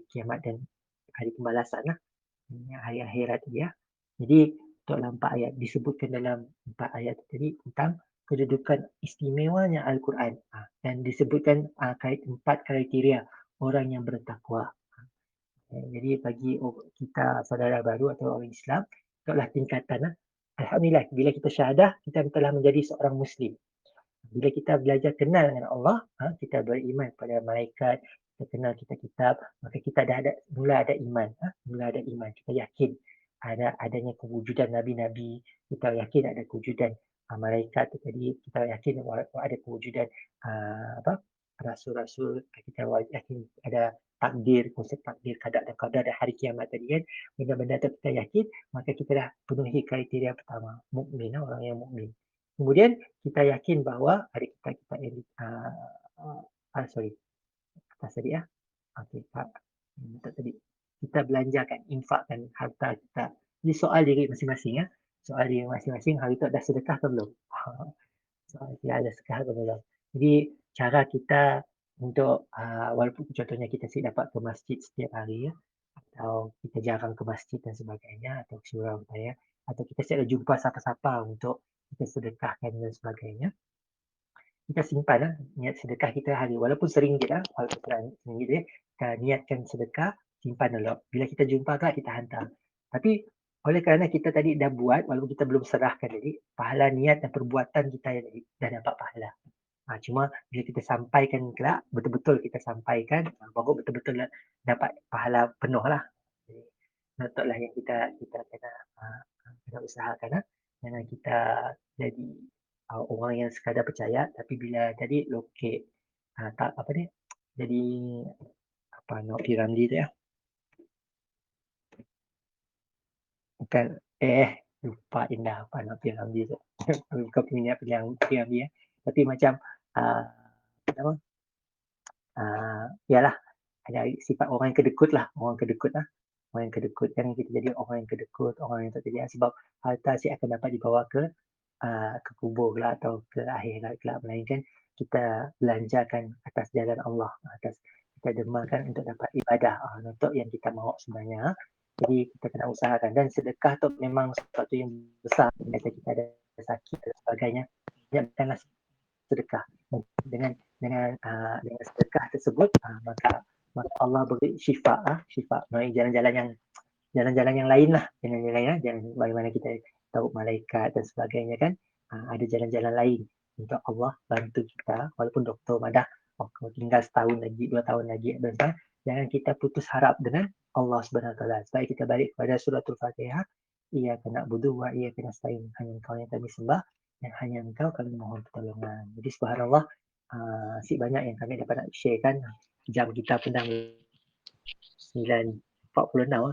kiamat dan hari pembalasan lah. Hari akhirat dia. Jadi dalam 4 ayat disebutkan dalam 4 ayat tadi tentang kedudukan istimewanya Al-Quran dan disebutkan 4 kriteria orang yang bertakwa. Jadi bagi kita saudara baru atau orang Islam, itulah tingkatan. Alhamdulillah, bila kita syahadah, kita telah menjadi seorang Muslim. Bila kita belajar kenal dengan Allah, kita beriman kepada malaikat, kita kenal kitab-kitab, maka kita mula ada iman. Mula ada iman. Kita yakin adanya kewujudan Nabi-Nabi, kita yakin ada kewujudan malaikat tadi, kita yakin ada kewujudan rasul-rasul, kita yakin ada takdir, konsep takdir, qada dan qadar dan hari kiamat tadi kan. Benda-benda tu kita yakin, maka kita dah penuhi kriteria pertama, mukmin, orang yang mukmin. Kemudian kita yakin bahawa ada kita yang atas tadi okey, tadi kita belanjakan, infakkan harta kita. Ini soal diri masing-masing soal diri masing-masing hari tu dah sedekah ke belum? Soal kita ada sedekah ke belum? Jadi cara kita untuk walaupun contohnya kita dapat ke masjid setiap hari atau kita jarang ke masjid dan sebagainya atau surau saya atau kita ada jumpa siapa-siapa untuk kita sedekahkan dan sebagainya. Kita simpan niat sedekah kita hari walaupun RM1 walaupun RM1 kita niatkan sedekah, simpan dulu. Bila kita jumpa kita hantar. Tapi oleh kerana kita tadi dah buat walaupun kita belum serahkan tadi, pahala niat dan perbuatan kita dah dapat pahala. Cuma bila kita sampaikan kelak, betul-betul kita sampaikan, baru betul-betul dapat pahala penuh lah. Betul yang kita kena usahakan. Jangan kita jadi orang yang sekadar percaya, tapi bila jadi lokek, tak apa ni, jadi Nok P. Ramlee tu bukan, lupa indah Nok P. Ramlee tu. Bukan peminat P. Ramlee tapi macam apa? Yalah, ada sifat orang yang kedekut lah. Orang yang kedekut kan kita jadi orang yang kedekut, orang yang tak jadi sebab harta akan dapat dibawa ke kubur lah atau ke akhirat kelak, melainkan kita belanjakan atas jalan Allah, atas kita dermakan untuk dapat ibadah untuk yang kita mahu sebenarnya. Jadi kita kena usahakan dan sedekah tu memang sesuatu yang besar. Bila kita ada sakit dan sebagainya, janganlah sedekah. Dengan sedekah tersebut maka Allah beri syifa melalui jalan-jalan yang jalan-jalan yang lain lah, jalan-jalan lain, jangan bagaimana kita tahu malaikat dan sebagainya kan. Ada jalan-jalan lain untuk Allah bantu kita, walaupun doktor madah, kalau tinggal setahun lagi, 2 tahun lagi, jangan kita putus harap dengan Allah Subhanahu Wa Taala. Supaya kita balik kepada suratul Fatihah, Iyyaka na'budu wa iyyaka nasta'in. Hanya Engkau yang kami sembah dan hanya Engkau kami mohon pertolongan. Jadi subhanallah, si banyak yang kami dapat nak sharekan. Jam kita pun dah 9:46,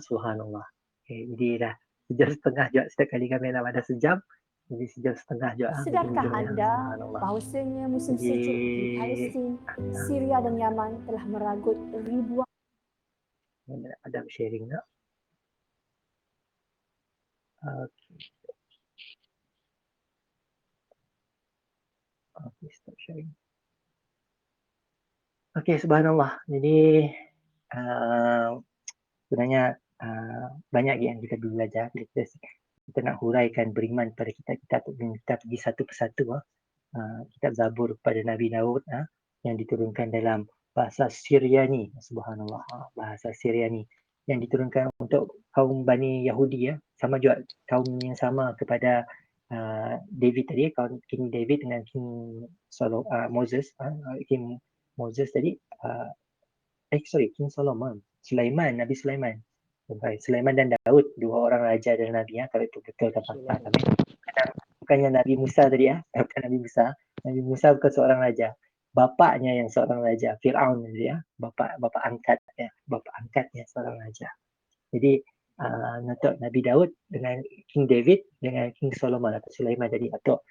subhanallah. Okay, jadi dah sejam setengah juga setiap kali kami dalam ada sejam. Jadi sejam setengah juga Sedarkah hujung-hujungnya, anda subhanallah. bahawasanya musim Jadi sejuk di Palestin, Syria dan Yaman telah meragut ribuan ada sharing tak? Okay, stop sharing. Okay, subhanallah. Jadi sebenarnya banyak yang kita belajar. Kita nak huraikan beriman pada kita pergi satu persatu. Kitab Zabur pada Nabi Daud yang diturunkan dalam bahasa Syriani, subhanallah, bahasa Syriani yang diturunkan untuk kaum Bani Yahudi, sama juga kaum yang sama kepada David tadi, King David dengan Moses, King Moses tadi, King Solomon, Nabi Sulaiman. Sulaiman dan Daud, dua orang raja dan Nabi, kalau itu betul kan fakta kami. Bukannya Nabi Musa tadi, bukan Nabi Musa. Nabi Musa bukan seorang raja. Bapaknya yang seorang raja, Fir'aun tadi, bapa angkatnya seorang raja. Jadi untuk Nabi Daud dengan King David dengan King Solomon atau Sulaiman tadi, atau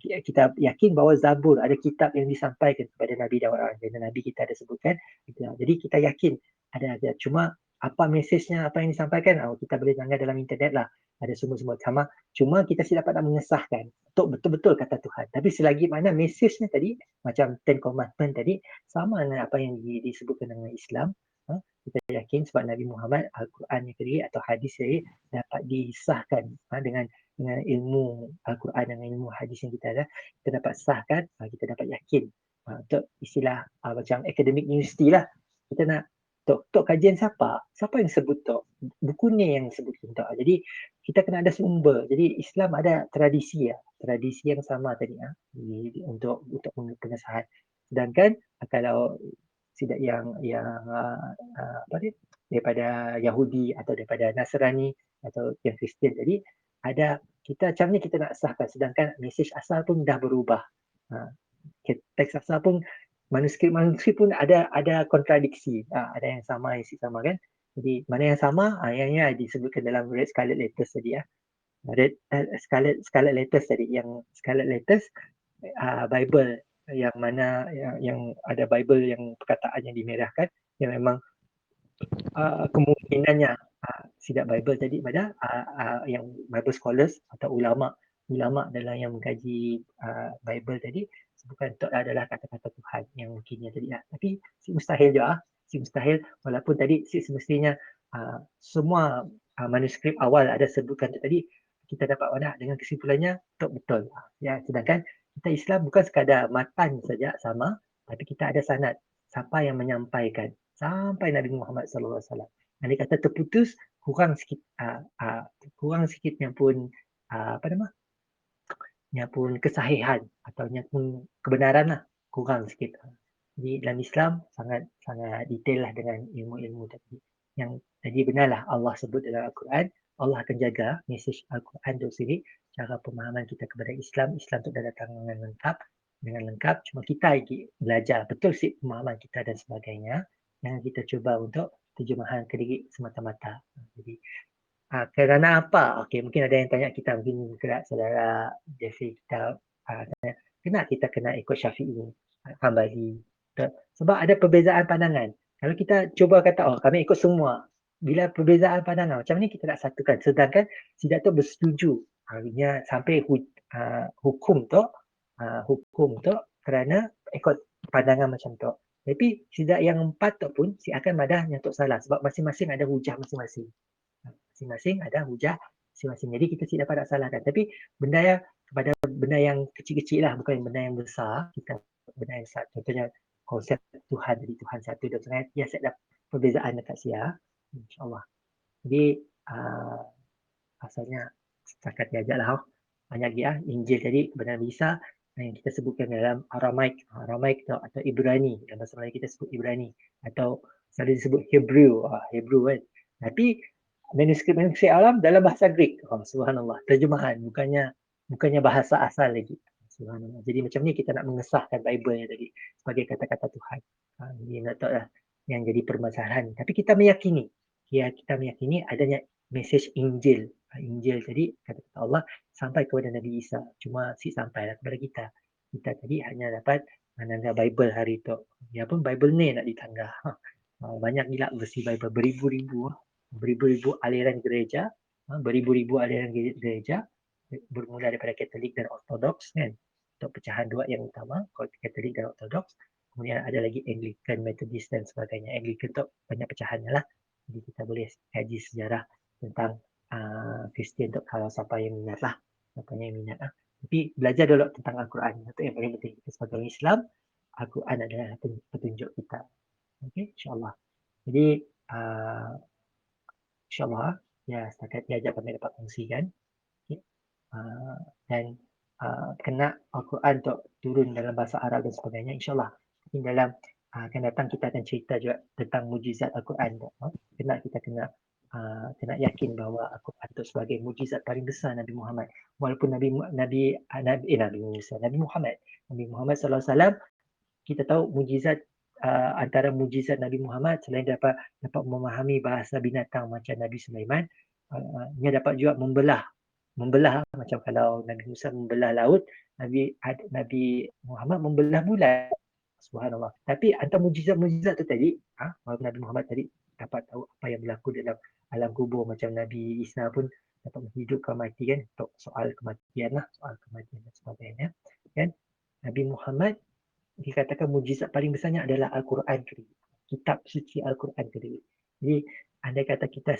kita yakin bahawa Zabur ada kitab yang disampaikan kepada Nabi Daud, dan Nabi kita ada sebutkan. Jadi kita yakin ada. Cuma apa mesejnya, apa yang disampaikan, kita boleh tanggal dalam internet lah, ada semua-semua sama. Cuma kita tidak dapat mengesahkan untuk betul-betul kata Tuhan. Tapi selagi mana mesejnya tadi, macam Ten Commandment tadi, sama dengan apa yang disebutkan dengan Islam, kita yakin sebab Nabi Muhammad, Al-Quran yang tadi atau hadis tadi dapat disahkan dengan ilmu Al-Quran dan ilmu hadis yang kita ada, kita dapat sahkan, kita dapat yakin. Untuk istilah macam academic university lah, kita nak tok kajian siapa yang sebut tok, bukunya yang sebut tok. Jadi kita kena ada sumber. Jadi Islam ada tradisi yang sama tadi untuk pengesahan. Sedangkan kalau tidak yang apa dia, daripada Yahudi atau daripada Nasrani atau yang Kristian tadi, ada kita macam ni kita nak sahkan, sedangkan mesej asal pun dah berubah. Teks asal pun, manuskrip pun ada kontradiksi, ada yang sama, yang sama kan. Jadi mana yang sama, yang disebutkan dalam Red Scarlet Letters tadi, Scarlet Letters tadi, yang Scarlet Letters Bible yang mana yang ada Bible yang perkataan yang dimerahkan, yang memang kemungkinannya tidak Bible tadi, pada yang Bible scholars atau ulama dalam yang mengkaji Bible tadi bukan adalah kata-kata Tuhan yang mungkinnya tadi. Tapi mustahil juga, mustahil, walaupun tadi semestinya semua manuskrip awal ada sebutkan tadi, kita dapat wadah dengan kesimpulannya betul. Sedangkan kita Islam bukan sekadar matan saja sama, tapi kita ada sanad siapa yang menyampaikan sampai Nabi Muhammad SAW. Andai kata terputus, kurang sikitnya pun kesahihan atau pun kebenaran lah, kurang sikit. Jadi dalam Islam sangat detail lah dengan ilmu-ilmu tadi. Yang tadi benarlah Allah sebut dalam Al-Quran, Allah akan jaga mesej Al-Quran itu sendiri, cara pemahaman kita kepada Islam tu dah datang dengan lengkap. Cuma kita lagi belajar betul sih pemahaman kita dan sebagainya, yang kita cuba untuk terjemahan ke diri semata-mata. Jadi kerana apa? Okey, mungkin ada yang tanya kita, mungkin saudara Jeffrey kita tanya, kenapa kita kena ikut Syafi'i, Hambali? Sebab ada perbezaan pandangan. Kalau kita cuba kata, kami ikut semua, bila perbezaan pandangan, macam ni kita nak satukan. Sedangkan tidak tu bersetuju. Sampai hukum tu kerana ikut pandangan macam tu. Tapi tidak yang empat tu pun akan madah yang tu salah. Sebab masing-masing ada hujah masing-masing. Masing-masing ada hujah masing-masing. Jadi kita tidak dapat salahkan. Tapi benda yang kecil-kecil lah, bukan benda yang besar. Kita benda yang besar. Contohnya konsep Tuhan, jadi Tuhan satu dan sebagainya. Ya, saya ada perbezaan dekat sia. InsyaAllah. Jadi asalnya setakat diajak lah. Banyak lagi Injil tadi kepada Nabi Isa yang kita sebutkan dalam Aramaik atau Ibrani. Dalam bahasa Melayu kita sebut Ibrani atau selalu disebut Hebrew kan. Tapi manuskrip alam dalam bahasa Greek. Subhanallah, terjemahan bukannya bahasa asal lagi. Subhanallah. Jadi macam ni kita nak mengesahkan Bible tadi sebagai kata-kata Tuhan. Jadi nak tahu lah yang jadi permasalahan. Tapi kita meyakini adanya mesej Injil. Injil tadi kata Allah sampai kepada Nabi Isa. Cuma sampailah kepada kita. Kita tadi hanya dapat menanggah Bible hari itu. Ya pun Bible ni nak ditanggah. Banyak gila versi Bible. Beribu-ribu aliran gereja. Beribu-ribu aliran gereja. Bermula daripada Katolik dan Ortodoks kan. Untuk pecahan dua yang utama. Katolik dan Ortodoks. Kemudian ada lagi Anglican, Methodist dan sebagainya. Anglican tu banyak pecahannya lah. Jadi kita boleh kaji sejarah tentang Kristian untuk kalau siapa yang minat lah. Tapi belajar dulu tentang Al-Quran. Itu yang paling penting. Kita sebagai orang Islam, Al-Quran adalah petunjuk kita. Okey, insyaAllah. Jadi, insyaAllah, ya setakat diajak kami dapat kongsikan. Okay. Dan kena Al-Quran untuk turun dalam bahasa Arab dan sebagainya, insyaAllah. Mungkin dalam akan datang kita akan cerita juga tentang mujizat Al-Quran. Kita kena yakin bahawa Al-Quran itu sebagai mujizat paling besar Nabi Muhammad. Walaupun Nabi Muhammad SAW, kita tahu mujizat antara mujizat Nabi Muhammad selain dapat memahami bahasa binatang macam Nabi Sulaiman, dia dapat juga membelah macam kalau Nabi Musa membelah laut, Nabi Muhammad membelah bulan. Subhanallah. Tapi antara mujizat tu tadi, Nabi Muhammad tadi dapat tahu apa yang berlaku dalam alam kubur, macam Nabi Isa pun dapat menghidupkan mati kan, untuk soal kematian dan sebagainya. Kan? Nabi Muhammad dikatakan mujizat paling besarnya adalah Al-Quran Karim. Kitab suci Al-Quran Karim. Jadi andai kata kita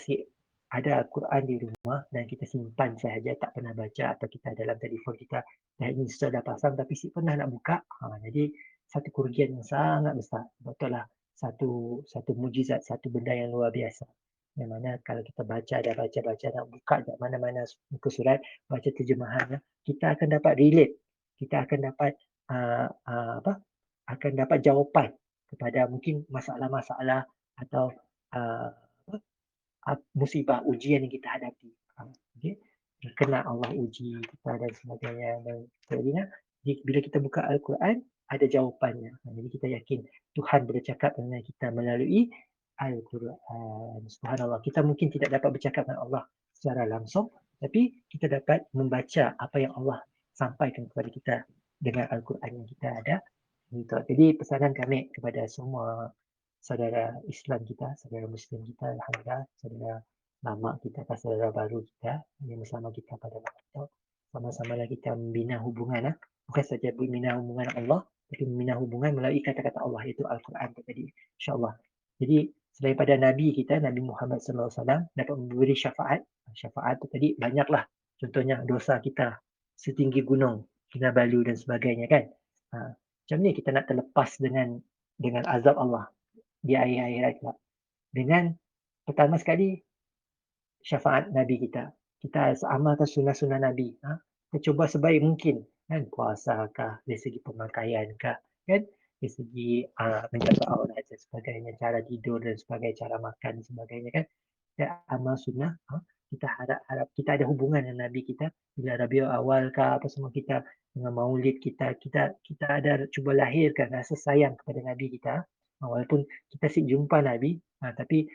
ada Al-Quran di rumah dan kita simpan sahaja, tak pernah baca, atau kita dalam telefon kita dah install, dah pasang tapi si pernah nak buka, jadi satu kerugian yang sangat besar. Betul lah, satu mujizat, satu benda yang luar biasa. Yang mana kalau kita baca nak buka mana-mana muka surat, baca terjemahannya, kita akan dapat relate, kita akan dapat akan dapat jawapan kepada mungkin masalah-masalah atau musibah, ujian yang kita hadapi. Okay? Kena Allah uji kita dan sebagainya. Dan sebagainya. Bila kita buka Al-Quran, ada jawapannya. Jadi kita yakin Tuhan bercakap dengan kita melalui Al-Quran. Subhanallah. Kita mungkin tidak dapat bercakap dengan Allah secara langsung, tapi kita dapat membaca apa yang Allah sampaikan kepada kita dengan Al-Quran yang kita ada. Jadi pesanan kami kepada semua saudara Islam kita, saudara Muslim kita, alhamdulillah, saudara lama kita, saudara baru kita yang bersama kita pada waktu itu, sama-sama kita membina hubungan, bukan saja membina hubungan Allah, tapi membina hubungan melalui kata-kata Allah, iaitu Al-Quran tadi, insyaAllah. Jadi selain pada Nabi kita, Nabi Muhammad SAW dapat memberi syafaat itu tadi banyaklah. Contohnya dosa kita setinggi gunung, Kinabalu dan sebagainya kan. Macam ni kita nak terlepas dengan azab Allah di akhir-akhir kelak. Dengan pertama sekali syafaat Nabi kita. Kita amalkan sunnah-sunnah Nabi. Kita cuba sebaik mungkin. Kan? Puasa kah, dari segi pemakaian kah, kan? Dari segi menjaga aurat dan sebagainya, cara tidur dan sebagainya, cara makan dan sebagainya kan. Kita amal sunnah. Kita harap kita ada hubungan dengan Nabi kita. Bila Rabiul Awal kah, apa semua kita dengan maulid kita ada cuba lahirkan rasa sayang kepada Nabi kita. Walaupun kita jumpa Nabi, tapi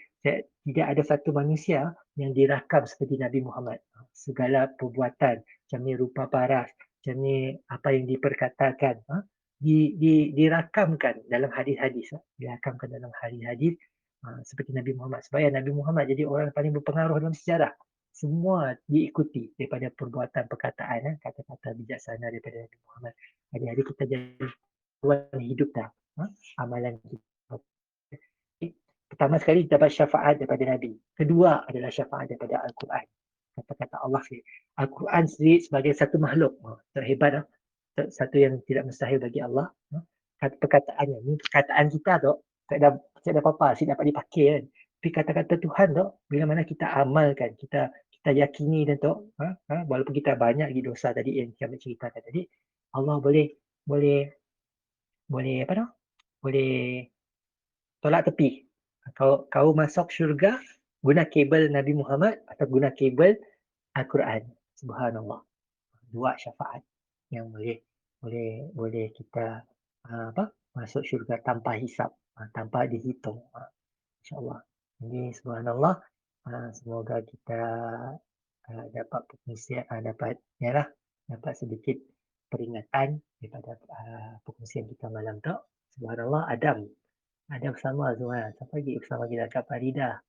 tidak ada satu manusia yang dirakam seperti Nabi Muhammad. Segala perbuatan, macam ni rupa paras, macam ni apa yang diperkatakan, dirakamkan dalam hadis-hadis. Dirakamkan dalam hadis-hadis seperti Nabi Muhammad. Supaya Nabi Muhammad jadi orang yang paling berpengaruh dalam sejarah. Semua diikuti daripada perbuatan, perkataan, kata-kata bijaksana daripada Nabi Muhammad. Hari-hari kita jadi tuan hidup dah. Amalan kita. Pertama sekali dapat syafaat daripada Nabi. Kedua adalah syafaat daripada Al-Quran. Kata-kata Allah sendiri. Al-Quran sendiri sebagai satu makhluk. Terhebat. Satu yang tidak mustahil bagi Allah. Perkataannya. Ini perkataan kita tu. Tak ada apa-apa. Asyik dapat dipakai kan. Tapi kata-kata Tuhan tu, bila mana kita amalkan, kita yakini dan tu, walaupun kita banyak lagi dosa tadi yang kita ceritakan tadi, Allah boleh apa tu? Boleh tolak tepi. Kalau kau masuk syurga, guna kabel Nabi Muhammad atau guna kabel Al-Quran. Subhanallah. Dua syafaat yang boleh kita masuk syurga tanpa hisap, tanpa dihitung. InsyaAllah. Jadi subhanallah, semoga kita dapat perkongsian, dapat sedikit peringatan daripada perkongsian kita malam tu. Subhanallah, Adam bersama semua. Siapa lagi bersama kita? Kak Farida.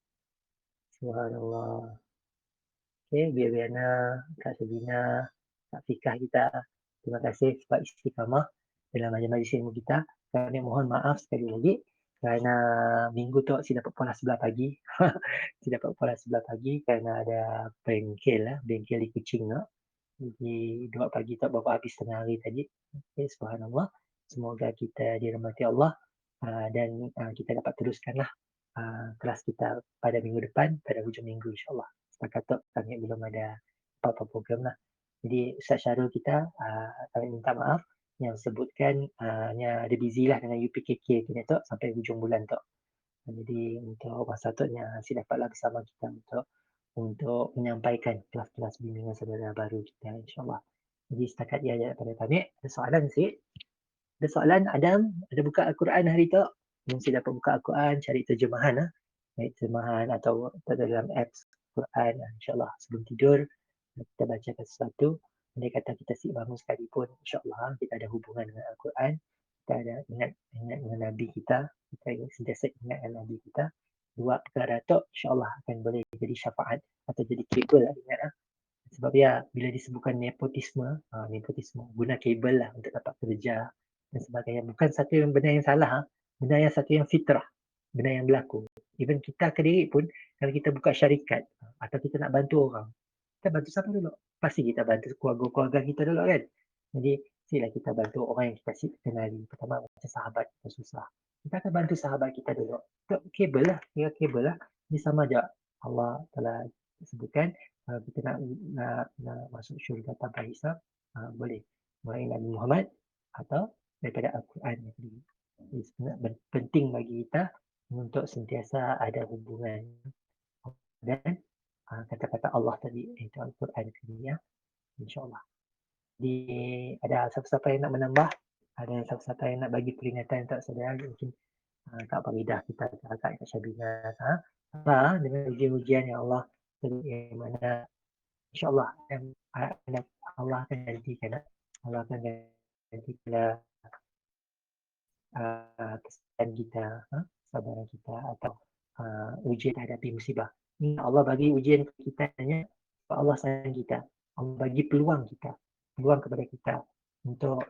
Subhanallah. Okay, biar Biana, Kak Sabina, Kak Fikah kita. Terima kasih sebab istiqamah dalam majlis ilmu kita. Kami mohon maaf sekali lagi kerana minggu tu saya dapat pola 11 pagi. Saya dapat pola 11 pagi kerana ada bengkel di Kuching tu. Jadi 2 pagi tak baru habis tengah hari tadi. Okay, subhanallah. Semoga kita dirahmati Allah dan kita dapat teruskanlah kelas kita pada minggu depan, pada hujung minggu insyaAllah. Setakat tu kami belum ada apa-apa program lah. Jadi Ustaz Syarul kita, kami minta maaf yang sebutkan ada busy lah dengan UPKK kini tu sampai hujung bulan tu. Jadi untuk masa tu si dapatlah bersama kita untuk menyampaikan kelas-kelas bimbingan saudara baru kita insyaAllah. Jadi setakat ia aja daripada kami. Ada soalan sikit? Ada soalan Adam? Ada buka Al-Quran hari tu? Mesti dapat buka Al-Quran, cari terjemahan terjemahan atau dalam apps Quran insyaAllah sebelum tidur kita bacakan sesuatu. Andai kata kita si bangun sekalipun, insyaAllah kita ada hubungan dengan Al-Quran, kita ada ingat dengan Nabi kita sentiasa ingat dengan Nabi kita. Dua perkara tu insyaAllah akan boleh jadi syafaat atau jadi kabel lah, ingat lah. Sebab bila disebutkan nepotisme guna kabel lah untuk dapat kerja dan sebagainya. Bukan satu yang benda yang salah, benda yang satu yang fitrah, benda yang berlaku. Even kita sendiri pun, kalau kita buka syarikat atau kita nak bantu orang, kita bantu siapa dulu? Pasti kita bantu keluarga-keluarga kita dulu kan. Jadi silalah kita bantu orang yang kita kenali. Pertama macam sahabat kita susah, kita akan bantu sahabat kita dulu. Kabel lah, kira kabel lah. Ini sama je Allah telah sebutkan kita nak masuk syurga tanpa hisab, boleh mulai Nabi Muhammad atau daripada Al-Quran yang sendiri. Jadi sebenarnya penting bagi kita untuk sentiasa ada hubungan dan kata-kata Allah tadi itu Al-Quran sendiri insyaAllah. Jadi ada siapa-siapa yang nak menambah, ada siapa-siapa yang nak bagi peringatan untuk saudara, mungkin Kak Faridah kita, Kak Syabina, dengan ujian-ujian yang Allah yang mana insyaAllah Allah akan gantikan kesabaran kita, kesabaran kita atau ujian hadapi musibah. Allah bagi ujian kita hanya sebab Allah sayang kita. Allah bagi peluang kepada kita untuk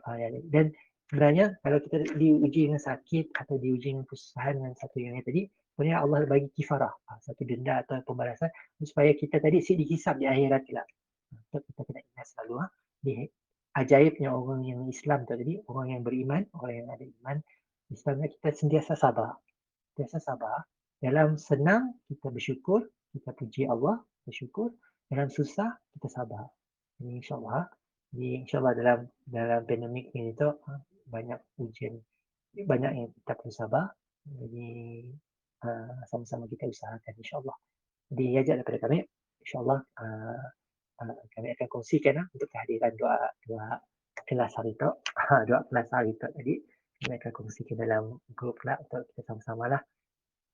dan sebenarnya kalau kita diuji dengan sakit atau diuji dengan kesusahan dengan satu yang tadi, sebenarnya Allah bagi kifarah, satu denda atau pembalasan supaya kita tadi dihisap di akhirat kelak. Kita kena ingat selalu ajaibnya orang yang Islam tadi, orang yang beriman, orang yang ada iman, Islamnya kita sentiasa sabar. Dalam senang kita bersyukur, kita puji Allah, bersyukur. Dalam susah kita sabar. Ini insyaAllah dalam pandemik ini tu banyak ujian, banyak yang kita perlu sabar. Jadi sama-sama kita usahakan insyaAllah. Jadi ajak daripada kami, insyaAllah kami akan kongsikan untuk kehadiran dua kelas hari tu, tadi kami akan kongsikan dalam grup lah untuk kita sama-sama lah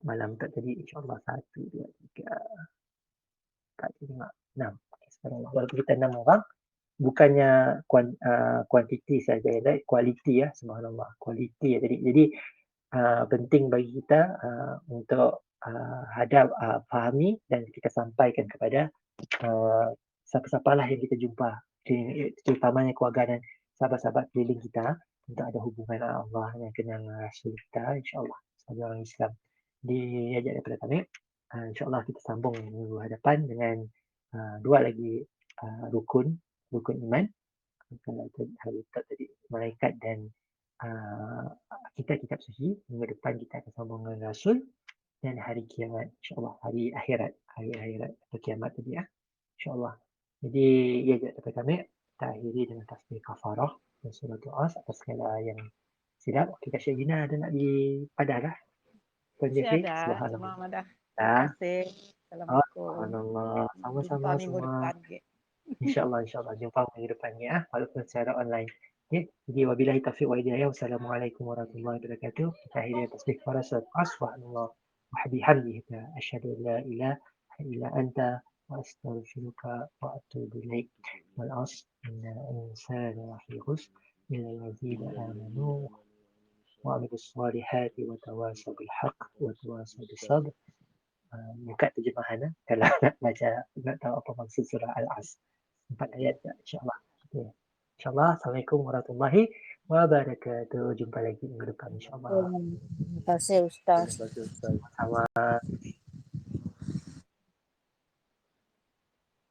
malam tu tadi insyaAllah 1, 2, 3, 4, 5, 6. Walaupun kita 6 orang, bukannya kuantiti saja, kualiti subhanallah, kualiti tadi. Jadi penting bagi kita untuk fahami dan kita sampaikan kepada siapa-siapalah yang kita jumpa, terutamanya keluarga dan sahabat-sahabat keliling kita, untuk ada hubungan Allah yang kenal Rasul kita insyaAllah sebagai orang Islam. Diajak daripada kami, insyaAllah kita sambung minggu hadapan dengan dua lagi rukun iman. Kalau hari tadi malaikat dan kitab suci, minggu depan kita akan sambung dengan Rasul. dan hari kiamat. InsyaAllah hari akhirat atau kiamat tadi ya. InsyaAllah. Jadi ya daripada kami kita akhiri dengan tasbih kafarah dan surah doa atas segala yang silap. Okey Kak Syedina ada nak dipadah lah. Tuan Masih Jeffrey, ada, subhanallah. cuma dah. Terima Ah, kasih. oh, Assalamualaikum. subhanallah. Jumpa Sama-sama minggu semua. depan. Ke. InsyaAllah jumpa minggu depan ya, walaupun secara online. Okay. Jadi wabillahi taufiq wa hidayah. Wassalamualaikum warahmatullahi wabarakatuh. Kita akhiri tasbih para subhanallah wa bihamdihi asyhadu an la ilaha illa anta wa astaghfiruka wa atubu ilaik. Wal 'asr innal insana lafi khusr illa allazina amanu wa 'amilus solihati wa tawasaw bil haqq wa tawasaw bis sabr. Buka terjemahan kalau nak tahu apa maksud surah Al-Asr. 4 ayat insyaAllah. Okay. InsyaAllah. Assalamualaikum warahmatullahi wabarakatuh. Jumpa lagi minggu depan insyaAllah. Terima kasih Ustaz. Terima kasih Ustaz. Sama.